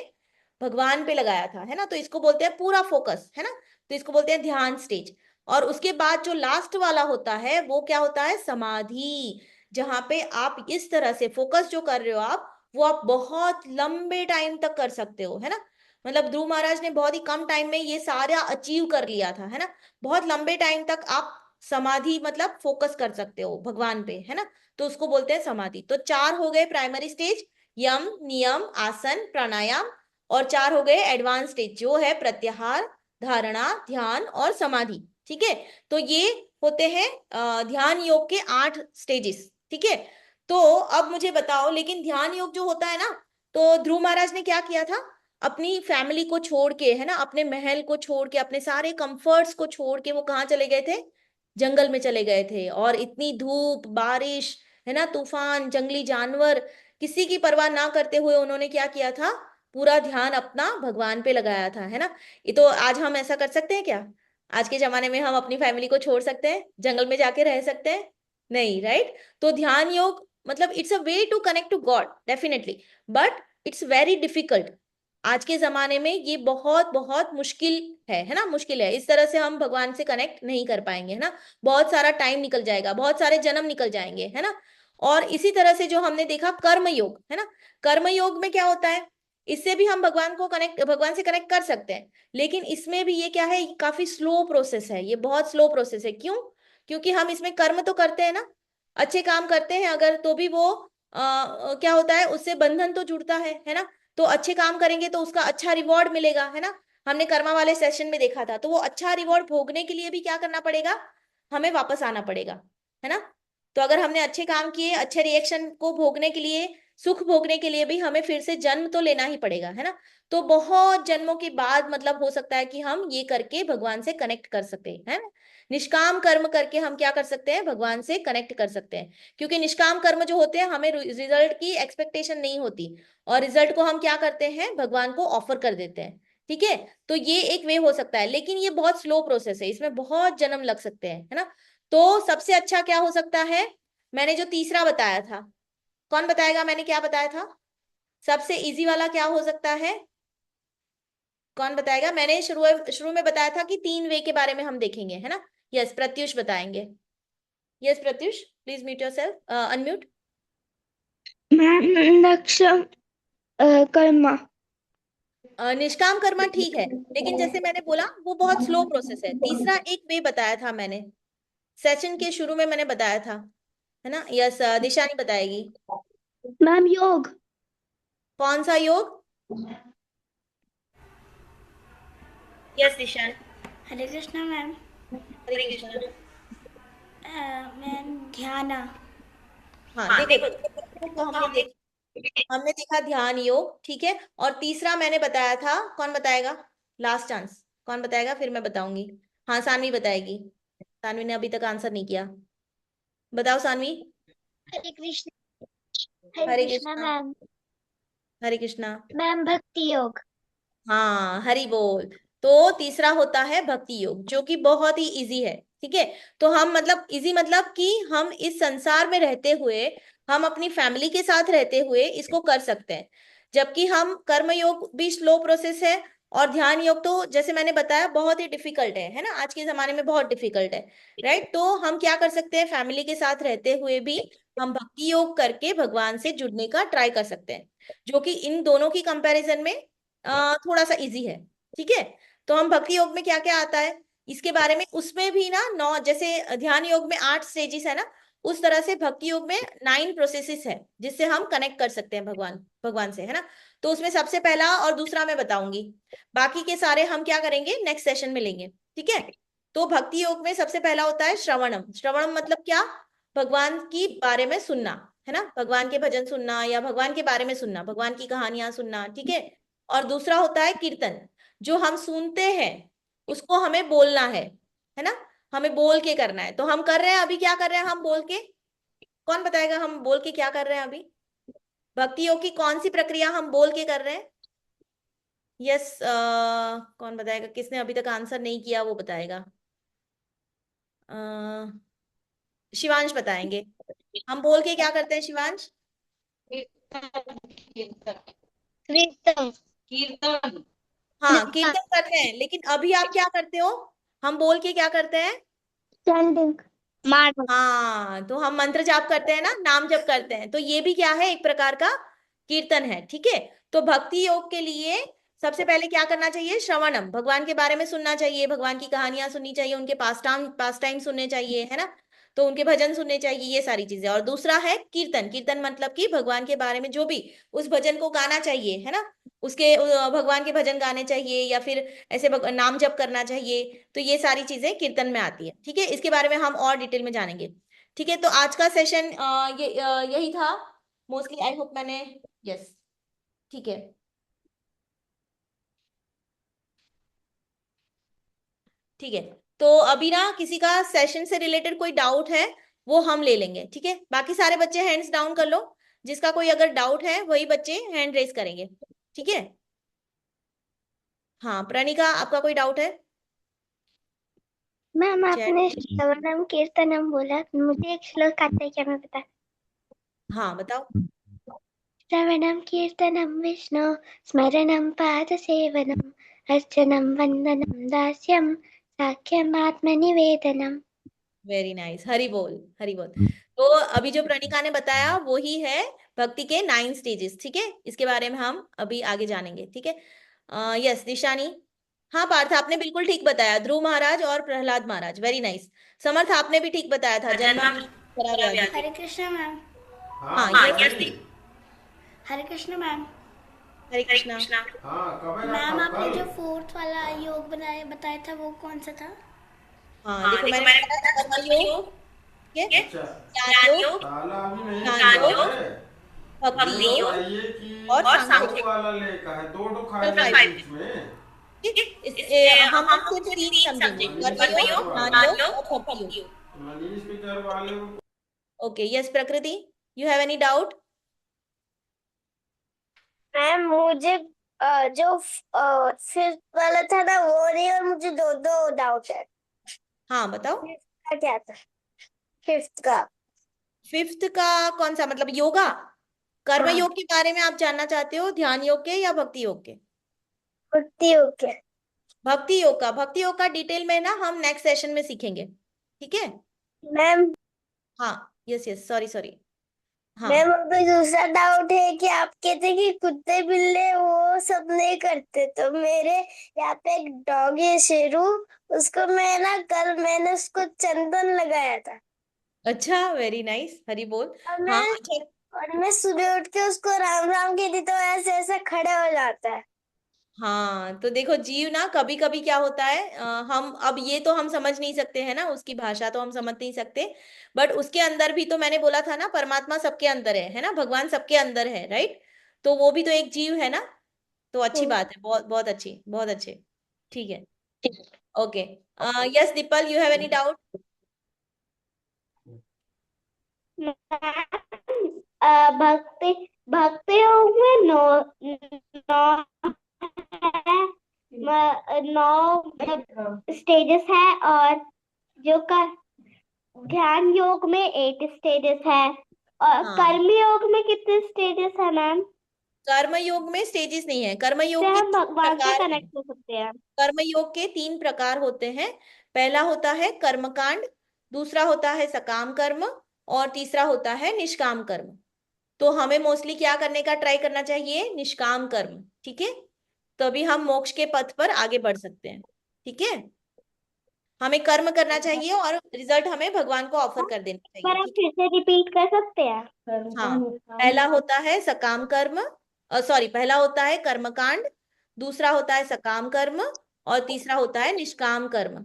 भगवान पे लगाया था, है ना। तो इसको बोलते हैं पूरा फोकस, है ना। तो इसको बोलते हैं ध्यान स्टेज। और उसके बाद जो लास्ट वाला होता है वो क्या होता है, समाधि। जहां पे आप इस तरह से फोकस जो कर रहे हो आप, वो आप बहुत लंबे टाइम तक कर सकते हो, है ना। मतलब ध्रुव महाराज ने बहुत ही कम टाइम में ये सारा अचीव कर लिया था, है ना। बहुत लंबे टाइम तक आप समाधि मतलब फोकस कर सकते हो भगवान पे, है ना। तो उसको बोलते हैं समाधि। तो 4 हो गए प्राइमरी स्टेज, यम, नियम, आसन, प्राणायाम। और 4 हो गए एडवांस स्टेज, जो है प्रत्याहार, धारणा, ध्यान और समाधि, ठीक है। तो ये होते हैं ध्यान योग के 8 स्टेजेस, ठीक है। तो अब मुझे बताओ, लेकिन ध्यान योग जो होता है ना, तो ध्रुव महाराज ने क्या किया था, अपनी फैमिली को छोड़ के, है ना, अपने महल को छोड़ के, अपने सारे कंफर्ट्स को छोड़ के वो कहाँ चले गए थे, जंगल में चले गए थे। और इतनी धूप, बारिश, है ना, तूफान, जंगली जानवर, किसी की परवाह ना करते हुए उन्होंने क्या किया था, पूरा ध्यान अपना भगवान पे लगाया था, है ना। ये तो आज हम ऐसा कर सकते हैं क्या, आज के जमाने में हम अपनी फैमिली को छोड़ सकते हैं, जंगल में जाके रह सकते हैं, नहीं, राइट। तो ध्यान योग मतलब it's a way to connect to God, definitely, but it's very difficult. आज के जमाने में ये बहुत बहुत मुश्किल है ना, मुश्किल है। इस तरह से हम भगवान से कनेक्ट नहीं कर पाएंगे, है ना। बहुत सारा टाइम निकल जाएगा, बहुत सारे जन्म निकल जाएंगे, है ना। और इसी तरह से जो हमने देखा कर्म योग, है ना, कर्म योग में क्या होता है, इससे भी हम भगवान से कनेक्ट कर सकते हैं। लेकिन इसमें भी ये क्या है, काफी स्लो प्रोसेस है, ये बहुत स्लो प्रोसेस है। क्यों? क्योंकि हम इसमें कर्म तो करते हैं ना, अच्छे काम करते हैं अगर, तो भी वो क्या होता है, उससे बंधन तो जुड़ता है ना। तो अच्छे काम करेंगे तो उसका अच्छा रिवॉर्ड मिलेगा, है ना। हमने कर्मा वाले सेशन में देखा था। तो वो अच्छा रिवॉर्ड भोगने के लिए भी क्या करना पड़ेगा, हमें वापस आना पड़ेगा, है ना। तो अगर हमने अच्छे काम किए, अच्छे रिएक्शन को भोगने के लिए, सुख भोगने के लिए भी हमें फिर से जन्म तो लेना ही पड़ेगा, है ना। तो बहुत जन्मों के बाद मतलब हो सकता है कि हम ये करके भगवान से कनेक्ट कर सकते हैं, है ना। निष्काम कर्म करके हम क्या कर सकते हैं, भगवान से कनेक्ट कर सकते हैं। क्योंकि निष्काम कर्म जो होते हैं, हमें रिजल्ट की एक्सपेक्टेशन नहीं होती, और रिजल्ट को हम क्या करते हैं, भगवान को ऑफर कर देते हैं, ठीक है। तो ये एक वे हो सकता है, लेकिन ये बहुत स्लो प्रोसेस है, इसमें बहुत जन्म लग सकते हैं, है ना। तो सबसे अच्छा क्या हो सकता है, मैंने जो तीसरा बताया था, कौन बताएगा मैंने क्या बताया था, सबसे इजी वाला क्या हो सकता है, कौन बताएगा। मैंने शुरू शुरू में बताया था कि 3 वे के बारे में हम देखेंगे, है ना। यस, प्रत्युष बताएंगे। Yes Pratyush, please mute yourself, unmute. Ma'am लक्ष्य कर्मा। निष्काम कर्मा ठीक है, लेकिन जैसे मैंने बोला वो बहुत स्लो प्रोसेस है। तीसरा एक वे बताया था मैंने, सेशन के शुरू में मैंने बताया था, है ना। यस, दिशानी बताएगी। मैम योग। कौन सा योग? यस दिशान। हरे कृष्णा मैम। हरे कृष्णा। मैम ध्यान। हाँ देखो, तो हमने देखा हमने देखा ध्यान योग, ठीक है। और तीसरा मैंने बताया था, कौन बताएगा? लास्ट चांस, कौन बताएगा फिर मैं बताऊंगी। हाँ, सानवी बताएगी। सानवी ने अभी तक आंसर नहीं किया। बताओ सानवी। हरे कृष्ण। हरे हरे कृष्णा कृष्णा। मैम। हरे कृष्णा। मैम भक्ति योग। हाँ, हरि बोल। तो तीसरा होता है भक्ति योग, जो कि बहुत ही इजी है, ठीक है। तो हम मतलब इजी मतलब कि हम इस संसार में रहते हुए, हम अपनी फैमिली के साथ रहते हुए इसको कर सकते हैं। जबकि हम कर्म योग भी स्लो प्रोसेस है, और ध्यान योग तो जैसे मैंने बताया बहुत ही डिफिकल्ट है ना, आज के जमाने में बहुत डिफिकल्ट है। राइट, तो हम क्या कर सकते हैं, फैमिली के साथ रहते हुए भी हम भक्ति योग करके भगवान से जुड़ने का ट्राई कर सकते हैं, जो कि इन दोनों की कंपैरिजन में थोड़ा सा इजी है, ठीक है। तो हम भक्ति योग में क्या क्या आता है इसके बारे में, उसमें भी ना 9, जैसे ध्यान योग में 8 स्टेजेस है ना, उस तरह से भक्ति योग में 9 प्रोसेसेस है, जिससे हम कनेक्ट कर सकते हैं भगवान भगवान से, है ना। तो उसमें सबसे पहला और दूसरा मैं बताऊंगी, बाकी के सारे हम क्या करेंगे नेक्स्ट सेशन में लेंगे, ठीक है। तो भक्ति योग में सबसे पहला होता है श्रवणम। श्रवणम मतलब क्या? भगवान की बारे में सुनना, है ना, भगवान के भजन सुनना या भगवान के बारे में सुनना, भगवान की कहानियां सुनना, ठीक है। और दूसरा होता है कीर्तन। जो हम सुनते हैं उसको हमें बोलना है ना, हमें बोल के करना है। तो हम कर रहे हैं अभी, क्या कर रहे हैं हम बोल के? कौन बताएगा हम बोल के क्या कर रहे हैं अभी? भक्ति योग की कौन सी प्रक्रिया हम बोल के कर रहे हैं? यस, कौन बताएगा? किसने अभी तक आंसर नहीं किया वो बताएगा। अ, शिवांश बताएंगे। हम बोल के क्या करते हैं शिवांश? कीर्तन। कीर्तन। हाँ, कीर्तन करते हैं, लेकिन अभी आप क्या करते हो? हम बोल के क्या करते हैं? चैंटिंग। मान। हाँ, तो हम मंत्र जाप करते हैं ना, नाम जप करते हैं, तो ये भी क्या है, एक प्रकार का कीर्तन है, ठीक है। तो भक्ति योग के लिए सबसे पहले क्या करना चाहिए? श्रवणम, भगवान के बारे में सुनना चाहिए, भगवान की कहानियां सुननी चाहिए, उनके पास टाइम सुनने चाहिए, है ना। तो उनके भजन सुनने चाहिए, ये सारी चीजें। और दूसरा है कीर्तन। कीर्तन मतलब कि भगवान के बारे में जो भी उस भजन को गाना चाहिए, है ना, उसके भगवान के भजन गाने चाहिए, या फिर ऐसे नाम जप करना चाहिए। तो ये सारी चीजें कीर्तन में आती है, ठीक है। इसके बारे में हम और डिटेल में जानेंगे, ठीक है। तो आज का सेशन यही था मोस्टली, आई होप मैंने, यस, ठीक है, ठीक है। तो अभी ना किसी का सेशन से रिलेटेड कोई डाउट है वो हम ले लेंगे, ठीक है। बाकी सारे बच्चे हैंड्स डाउन कर लो, जिसका कोई अगर डाउट है वही बच्चे हैंड रेज करेंगे, ठीक है। हाँ, प्रणिका आपका कोई डाउट है? मैम चैट, आपने श्रवणम कीर्तनम बोला, मुझे एक श्लोक आता है, क्या मैं बता? हाँ बताओ। श्रवणम कीर्तनम विष्णु स्मरणम पादसेवनम अर्चनम वंदनम दास्यम साख्यम आत्मनिवेदनम। वेरी नाइस, हरि बोल, हरि बोल। तो अभी जो प्रणिका ने बताया वो ही है भक्ति के 9 स्टेजेस, ठीक है। इसके बारे में हम अभी आगे जानेंगे, ठीक है। यस निशानी। हाँ पार्थ, आपने बिल्कुल ठीक बताया, ध्रुव महाराज और प्रहलाद महाराज, वेरी नाइस। समर्थ आपने भी ठीक बताया था, जन्म जरा व्याधि। हरे कृष्णा मैम। हाँ, हाँ यस, बताइए। हरे कृष्णा मैम। हरे हरे कृष्णा। कृष्णा। हाँ कब है मैम लैपटॉप आपने कल? जो फोर्थ वाला योग बनाया बताया था वो कौन सा था? हाँ हाँ देखो, देखो मैंने मैंने बताया बताया कर्म कर्म योग, योग, ठीक है, ठीक है, अच्छा ज्ञान ज्ञान योग, योग, ताला अभी नहीं ध्यान खुला योग, है। भक्ति ये योग, बताइए कि और और सांख्य सांख्य योग, वाला लेखा है, दो दो टोटल खाली है 5 बीच स्टेज, में। ठीक। ठीक, हम हम लोग लोग सिर्फ सिर्फ 3 तीन समझेंगे, समझेंगे, कर्म कर्म योग, योग, ज्ञान ज्ञान योग योग और और भक्ति योग। भक्ति योग। मनीष के घर वाले को ओके, यस प्रकृति, you have any doubt? Ma'am मुझे जो फिफ्थ वाला था ना वो नहीं, और मुझे दो दो डाउट है। हाँ बताओ। फिफ्थ का क्या था? फिफ्थ का। फिफ्थ का कौन सा मतलब, योगा? कर्म हाँ। योग के बारे में आप जानना चाहते हो, ध्यान योग के या भक्ति योग के? भक्ति योग के। भक्ति योग का डिटेल में ना हम नेक्स्ट सेशन में सीखेंगे, ठीक है। मैम हाँ, यस यस, सॉरी सॉरी। हाँ, मैम अभी दूसरा डाउट है कि आप कहते हैं कि कुत्ते बिल्ले वो सब नहीं करते, तो मेरे यहाँ पे एक डॉग है शेरू, उसको मैं ना कल मैंने उसको चंदन लगाया था। अच्छा, वेरी नाइस, हरी बोल। और हाँ मैं अच्छा, और मैं सुबह उठ के उसको राम राम कहती तो ऐसे ऐसे खड़े हो जाता है। हाँ, तो देखो जीव ना कभी कभी क्या होता है, हम अब ये तो हम समझ नहीं सकते हैं ना, उसकी भाषा तो हम समझ नहीं सकते, बट उसके अंदर भी तो मैंने बोला था ना, परमात्मा सबके अंदर है ना, भगवान सबके अंदर है, राइट? तो वो भी तो एक जीव है ना। तो अच्छी बात है, बहुत बहुत अच्छी, बहुत अच्छे। ठीक है। Okay. Yes the people, you have any doubt? भक्ति भक्ति योग में नौ नौ स्टेजेस है, और जो का ध्यान योग में 8 स्टेजेस है, और हाँ, कर्म योग में कितने स्टेजेस है मैम? कर्म योग में स्टेजेस नहीं है, कर्म से योग के हम तीन भगवान से प्रकार हैं। कनेक्ट हो सकते हैं। कर्म योग के तीन प्रकार होते हैं। पहला होता है कर्मकांड, दूसरा होता है सकाम कर्म, और तीसरा होता है निष्काम कर्म। तो हमें मोस्टली क्या करने का ट्राई करना चाहिए? निष्काम कर्म, ठीक है? तभी हम मोक्ष के पथ पर आगे बढ़ सकते हैं। ठीक है, हमें कर्म करना चाहिए और रिजल्ट हमें भगवान को ऑफर कर देना चाहिए, पर आप ठीक है? फिर से रिपीट कर सकते हैं? हाँ, पहला होता है सकाम कर्म, सॉरी, पहला होता है कर्मकांड, दूसरा होता है सकाम कर्म, और तीसरा होता है निष्काम कर्म।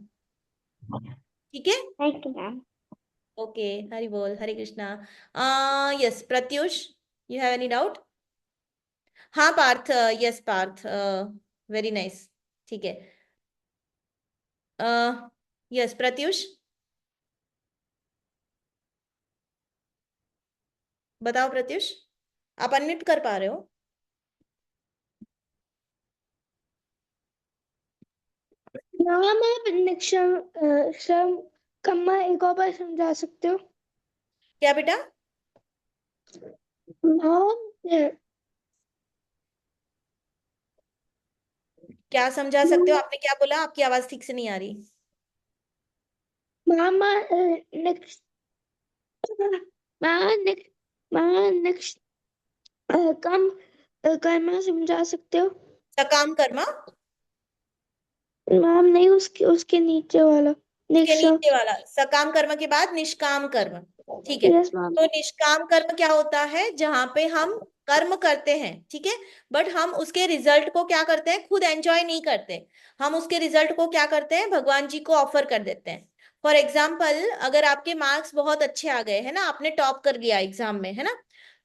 ठीक है। Thank you ma'am. Okay, Hari बोल, Hare Krishna. Yes Pratyush, you have any doubt? हाँ Parth, yes Parth, very nice. ठीक है। यस प्रत्युष, बताओ प्रत्युष, आप अनम्यूट कर पा रहे हो? मैम आप निक्षम श्रम कम्मा एक और बार समझा सकते हो? क्या बेटा? मैम क्या समझा सकते हो? आपने क्या बोला? आपकी आवाज ठीक से नहीं आ रही। Ma'am next ma'am next ma'am next come करना समझा सकते हो? सकाम कर्म, मैम नहीं, उसके उसके नीचे वाला उसके निक्षम। नीचे वाला सकाम कर्म के बाद निष्काम कर्म। ठीक है। Yes ma'am. तो निष्काम कर्म क्या होता है? जहां पे हम कर्म करते हैं, ठीक है, बट हम उसके रिजल्ट को क्या करते हैं? खुद एंजॉय नहीं करते। हम उसके रिजल्ट को क्या करते हैं? भगवान जी को ऑफर कर देते हैं। फॉर एग्जाम्पल, अगर आपके मार्क्स बहुत अच्छे आ गए है ना, आपने टॉप कर लिया एग्जाम में, है ना,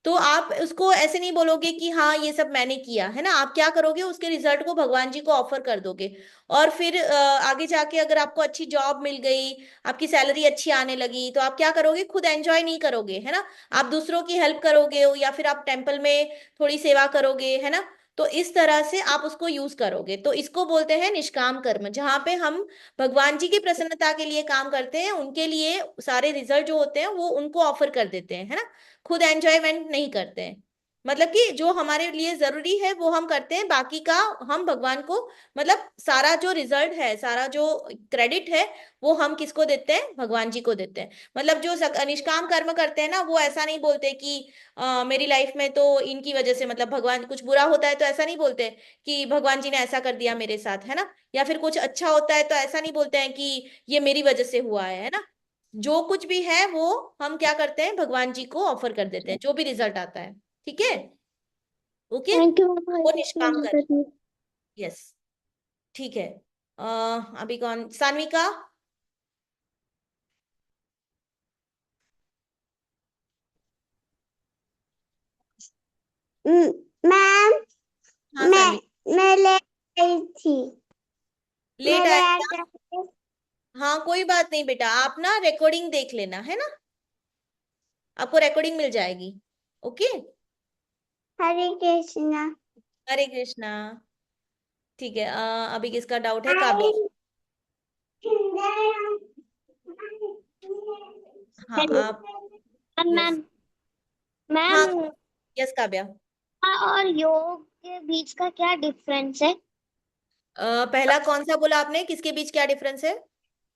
तो आप उसको ऐसे नहीं बोलोगे कि हाँ ये सब मैंने किया है ना, आप क्या करोगे? उसके रिजल्ट को भगवान जी को ऑफर कर दोगे। और फिर आगे जाके अगर आपको अच्छी जॉब मिल गई, आपकी सैलरी अच्छी आने लगी, तो आप क्या करोगे? खुद एंजॉय नहीं करोगे, है ना, आप दूसरों की हेल्प करोगे, या फिर आप टेम्पल में थोड़ी सेवा करोगे, है ना। तो इस तरह से आप उसको यूज करोगे, तो इसको बोलते हैं निष्काम कर्म, जहां पे हम भगवान जी की प्रसन्नता के लिए काम करते हैं, उनके लिए सारे रिजल्ट जो होते हैं वो उनको ऑफर कर देते हैं, है ना। खुद एंजॉयमेंट नहीं करते हैं। मतलब कि जो हमारे लिए जरूरी है वो हम करते हैं, बाकी का हम भगवान को, मतलब सारा जो रिजल्ट है, सारा जो क्रेडिट है, वो हम किसको देते हैं? भगवान जी को देते हैं। मतलब जो निष्काम कर्म करते हैं ना, वो ऐसा नहीं बोलते कि मेरी लाइफ में तो इनकी वजह से, मतलब भगवान कुछ बुरा होता है तो ऐसा नहीं बोलते कि भगवान जी ने ऐसा कर दिया मेरे साथ, है ना, या फिर कुछ अच्छा होता है तो ऐसा नहीं बोलते हैं कि ये मेरी वजह से हुआ है ना। जो कुछ भी है वो हम क्या करते हैं? भगवान जी को ऑफर कर देते हैं, जो भी रिजल्ट आता है। ठीक है। ओके, थैंक यू मैम, वो हरे निष्काम कृष्ण कर्म। जी। यस। ठीक है। अभी कौन? सान्विका। मैम हाँ मैं सान्विका। मैं ले आई थी। लेट मैं ले आया आई था? थी। हाँ कोई बात नहीं बेटा, आप ना रिकॉर्डिंग देख लेना, है ना, आपको रिकॉर्डिंग मिल जाएगी। ओके। हरे कृष्णा। हरे कृष्णा। ठीक है। अभी किसका डाउट है? काव्या। आई हाँ आप। यस। मैम हाँ। Ma'am yes Kavya. और योग के बीच का क्या डिफरेंस है? पहला कौन सा बोला आपने? किसके बीच क्या डिफरेंस है?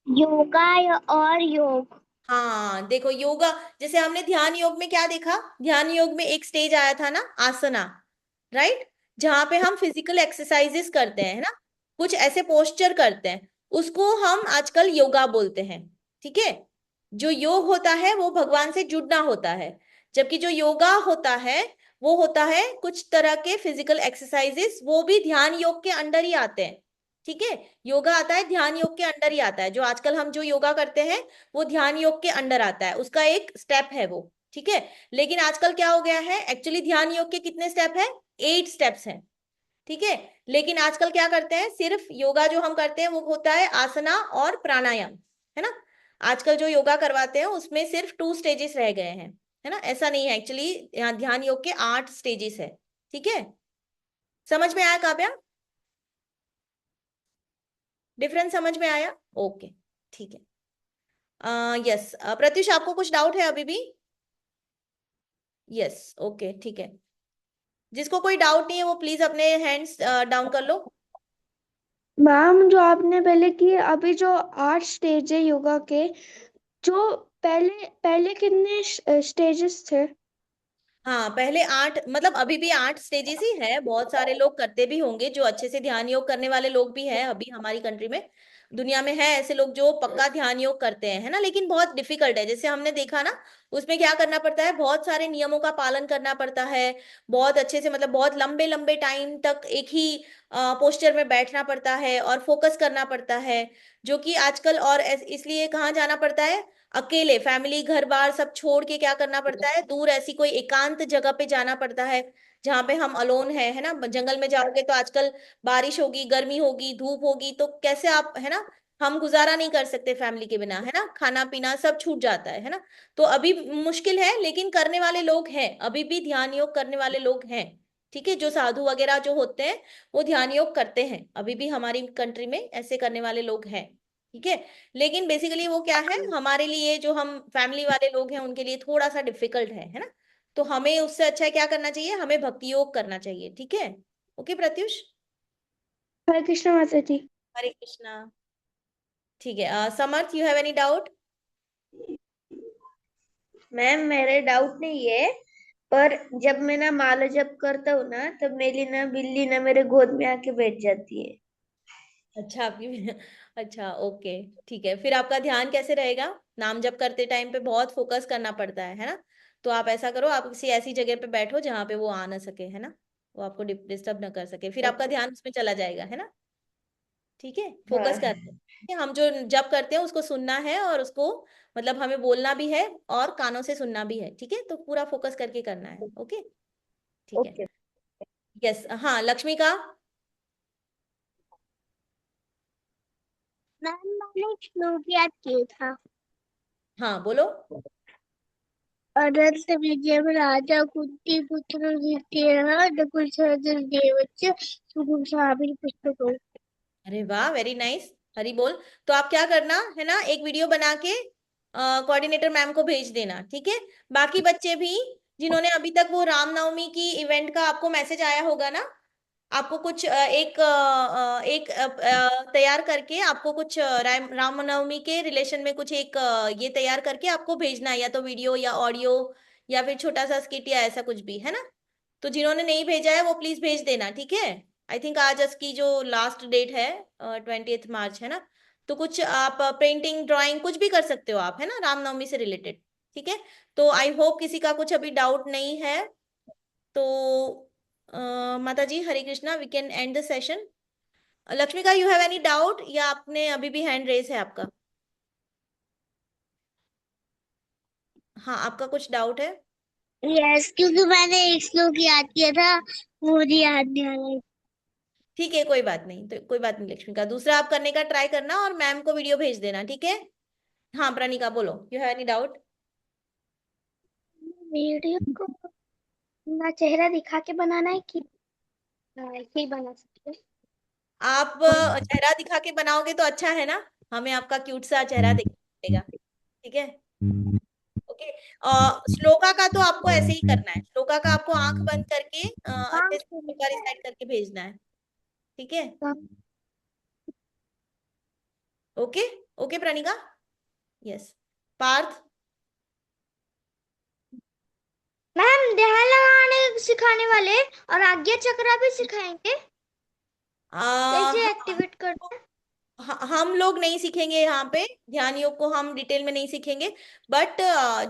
योगा और योग। हाँ देखो, योगा, जैसे हमने ध्यान योग में क्या देखा? ध्यान योग में एक स्टेज आया था ना, आसना, राइट, जहां पे हम फिजिकल एक्सरसाइजेस करते हैं, है ना, कुछ ऐसे पोस्चर करते हैं, उसको हम आजकल योगा बोलते हैं। ठीक है। जो योग होता है वो भगवान से जुड़ना होता है, जबकि जो योगा होता है वो होता है कुछ तरह के फिजिकल एक्सरसाइजेस, वो भी ध्यान योग के अंडर ही आते हैं। ठीक है, योगा आता है ध्यान योग के अंडर ही आता है। जो आजकल हम जो योगा करते हैं वो ध्यान योग के अंडर आता है, उसका एक स्टेप है वो। ठीक है, लेकिन आजकल क्या हो गया है, एक्चुअली ध्यान योग के कितने स्टेप है, 8 स्टेप्स हैं। ठीक है, लेकिन आजकल क्या करते हैं, सिर्फ योगा जो हम करते हैं वो होता है आसना और प्राणायाम, है ना। आजकल जो योगा करवाते हैं उसमें सिर्फ 2 स्टेजेस रह गए हैं, है ना। ऐसा नहीं है एक्चुअली, यहाँ ध्यान योग के 8 स्टेजेस है। ठीक है, समझ में आया काव्या, डिफरेंस समझ में आया? ओके, ठीक है। यस प्रत्युष, आपको कुछ डाउट है अभी भी? यस, ओके, ठीक है। जिसको कोई डाउट नहीं है वो प्लीज अपने हैंड्स डाउन कर लो। मैम, जो आपने पहले किए, अभी जो 8 स्टेज है योगा के, जो पहले पहले कितने स्टेजेस थे? हाँ, पहले 8, मतलब अभी भी 8 स्टेजेस ही है। बहुत सारे लोग करते भी होंगे, जो अच्छे से ध्यान योग करने वाले लोग भी हैं अभी हमारी कंट्री में, दुनिया में है ऐसे लोग जो पक्का ध्यान योग करते हैं, है ना। लेकिन बहुत डिफिकल्ट है, जैसे हमने देखा ना, उसमें क्या करना पड़ता है, बहुत सारे नियमों का पालन करना पड़ता है। बहुत अच्छे से, मतलब बहुत लंबे लंबे टाइम तक एक ही पोस्चर में बैठना पड़ता है और फोकस करना पड़ता है, जो कि आजकल, और इसलिए कहाँ जाना पड़ता है, अकेले, फैमिली घर बार सब छोड़ के क्या करना पड़ता है, दूर ऐसी कोई एकांत जगह पे जाना पड़ता है, जहाँ पे हम अलोन है ना। जंगल में जाओगे तो आजकल बारिश होगी, गर्मी होगी, धूप होगी, तो कैसे आप, है ना, हम गुजारा नहीं कर सकते फैमिली के बिना, है ना, खाना पीना सब छूट जाता है ना। तो अभी मुश्किल है, लेकिन करने वाले लोग हैं, अभी भी ध्यान योग करने वाले लोग हैं। ठीक है, जो साधु वगैरह जो होते हैं वो ध्यान योग करते हैं, अभी भी हमारी कंट्री में ऐसे करने वाले लोग हैं। ठीक है, लेकिन बेसिकली वो क्या है, हमारे लिए जो हम फैमिली वाले लोग हैं उनके लिए थोड़ा सा डिफिकल्ट है ना। तो हमें उससे अच्छा है क्या करना चाहिए, हमें भक्ति योग करना चाहिए। ठीक है, ओके प्रत्युष, हरे कृष्ण माता जी। हरे कृष्णा। ठीक है, Samarth, you have any doubt? Ma'am, मेरे डाउट नहीं है, पर जब मैं ना माला जप करता हूँ ना, तब मेरी ना बिल्ली ना मेरे गोद में आके बैठ जाती है। अच्छा, आपकी अच्छा, ओके, ठीक है। फिर आपका ध्यान कैसे रहेगा, नाम जप करते टाइम पे बहुत फोकस करना पड़ता है ना। तो आप ऐसा करो, आप किसी ऐसी जगह पे बैठो जहाँ पे वो आ ना सके, है ना, वो आपको डिस्टर्ब ना कर सके, फिर आपका ध्यान उसमें चला जाएगा, है ना। ठीक है, फोकस हाँ। करते हैं, हम जो जप करते हैं उसको सुनना है, और उसको मतलब हमें बोलना भी है और कानों से सुनना भी है। ठीक है, तो पूरा फोकस करके करना है। ओके, ठीक है। ओके। यस, हाँ, लक्ष्मी का। मैम, मैंने एक श्लोक याद किया था। हाँ, बोलो। अनंत विजय राजा कुंती पुत्र युधिष्ठिरः नकुल सहदेव देवच सुखसामी पुस्तकों। अरे वाह, वेरी नाइस, हरी बोल। तो आप क्या करना है ना, एक वीडियो बना के कोऑर्डिनेटर मैम को भेज देना। ठीक है, बाकी बच्चे भी जिन्होंने अभी तक वो रामनवमी की इवेंट का आपको मैसेज आया होगा ना, आपको कुछ तैयार करके आपको कुछ रामनवमी के रिलेशन में कुछ एक ये तैयार करके आपको भेजना है, या तो वीडियो या ऑडियो या फिर छोटा सा स्किट या ऐसा कुछ भी, है ना। तो जिन्होंने नहीं भेजा है वो प्लीज भेज देना। ठीक है, आई थिंक आज इसकी जो लास्ट डेट है 20 मार्च, है ना। तो कुछ आप पेंटिंग ड्राइंग कुछ भी कर सकते हो आप, है ना, रामनवमी से रिलेटेड। ठीक है, तो आई होप किसी का कुछ अभी डाउट नहीं है। तो माता जी, Hare Krishna, we can end the session. Lakshmi का, यू हैव एनी डाउट, या आपने अभी भी हैंड रेस है आपका? हाँ, आपका कुछ डाउट है? यस, क्योंकि मैंने एक श्लोक याद किया था, वो मुझे याद नहीं आ रहा। ठीक है, कोई बात नहीं, तो कोई बात नहीं लक्ष्मी का, दूसरा आप करने का ट्राई करना और मैम को वीडियो भेज देना। ठीक है, हाँ प्रणिका बोलो, you have any doubt? Video को अपना चेहरा दिखा के बनाना है कि ऐसे ही बना सकते हैं? आप चेहरा दिखा के बनाओगे तो अच्छा है ना, हमें आपका क्यूट सा चेहरा दिखेगा। ठीक है, ओके। श्लोका का तो आपको ऐसे ही करना है, श्लोका का आपको आंख बंद करके अच्छे से श्लोका रिसाइट करके भेजना है। ठीक है, okay, okay Pranika, yes. Parth, ma'am, ध्यान लगाने सिखाने वाले और आज्ञा चक्र भी सिखाएंगे, कैसे एक्टिवेट करते हैं? हम लोग नहीं सीखेंगे यहाँ पे, ध्यान योग को हम डिटेल में नहीं सीखेंगे, बट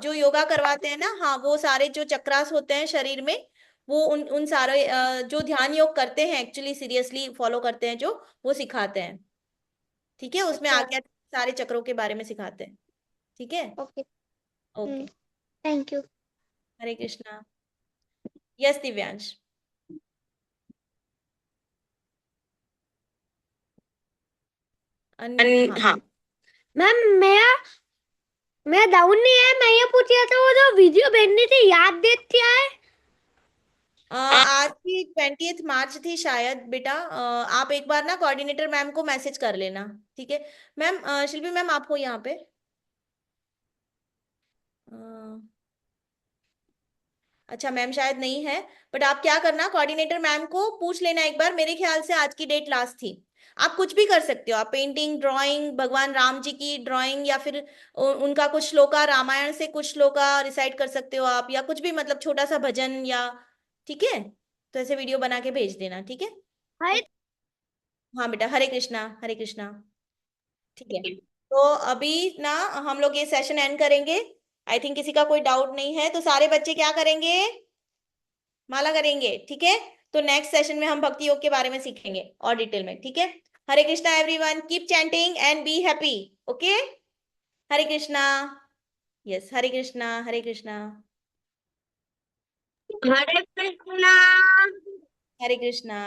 जो योगा करवाते हैं ना, हाँ, वो सारे जो चक्रास होते हैं शरीर में, वो उन उन सारे जो ध्यान योग करते हैं, एक्चुअली सीरियसली फॉलो करते हैं जो, वो सिखाते हैं। ठीक है, उसमें अच्छा। आगे सारे चक्रों के बारे में सिखाते हैं। ठीक है। Okay. Okay. Thank you. Hare Krishna. Yes Divyansh. हाँ। हाँ मैम, मेरा डाउन नहीं है। मैं ये पूछ रहा था, वो जो वीडियो भेजनी थी, याद डेट क्या है? आज की 20 मार्च थी शायद बेटा। आप एक बार ना कोऑर्डिनेटर मैम को मैसेज कर लेना। ठीक है मैम। शिल्पी मैम आप हो यहाँ पे? अ, अच्छा मैम शायद नहीं है। बट आप क्या करना, कोऑर्डिनेटर मैम को पूछ लेना एक बार। मेरे ख्याल से आज की डेट लास्ट थी। आप कुछ भी कर सकते हो, आप पेंटिंग, ड्राइंग, भगवान राम जी की ड्राइंग, या फिर उनका कुछ श्लोका, रामायण से कुछ श्लोका रिसाइट कर सकते हो आप, या कुछ भी मतलब छोटा सा भजन या। ठीक है, तो ऐसे वीडियो बना के भेज देना। ठीक है। हरे हाँ बेटा, हरे कृष्णा हरे कृष्णा। ठीक है। तो अभी ना हम लोग ये सेशन एंड करेंगे। आई थिंक किसी का कोई डाउट नहीं है, तो सारे बच्चे क्या करेंगे, माला करेंगे। ठीक है। तो नेक्स्ट सेशन में हम भक्ति योग के बारे में सीखेंगे और डिटेल में। ठीक है। Hare Krishna everyone, keep chanting and be happy. Okay. Hare Krishna. Yes, Hare Krishna Hare Krishna. Krishna. Hare Krishna.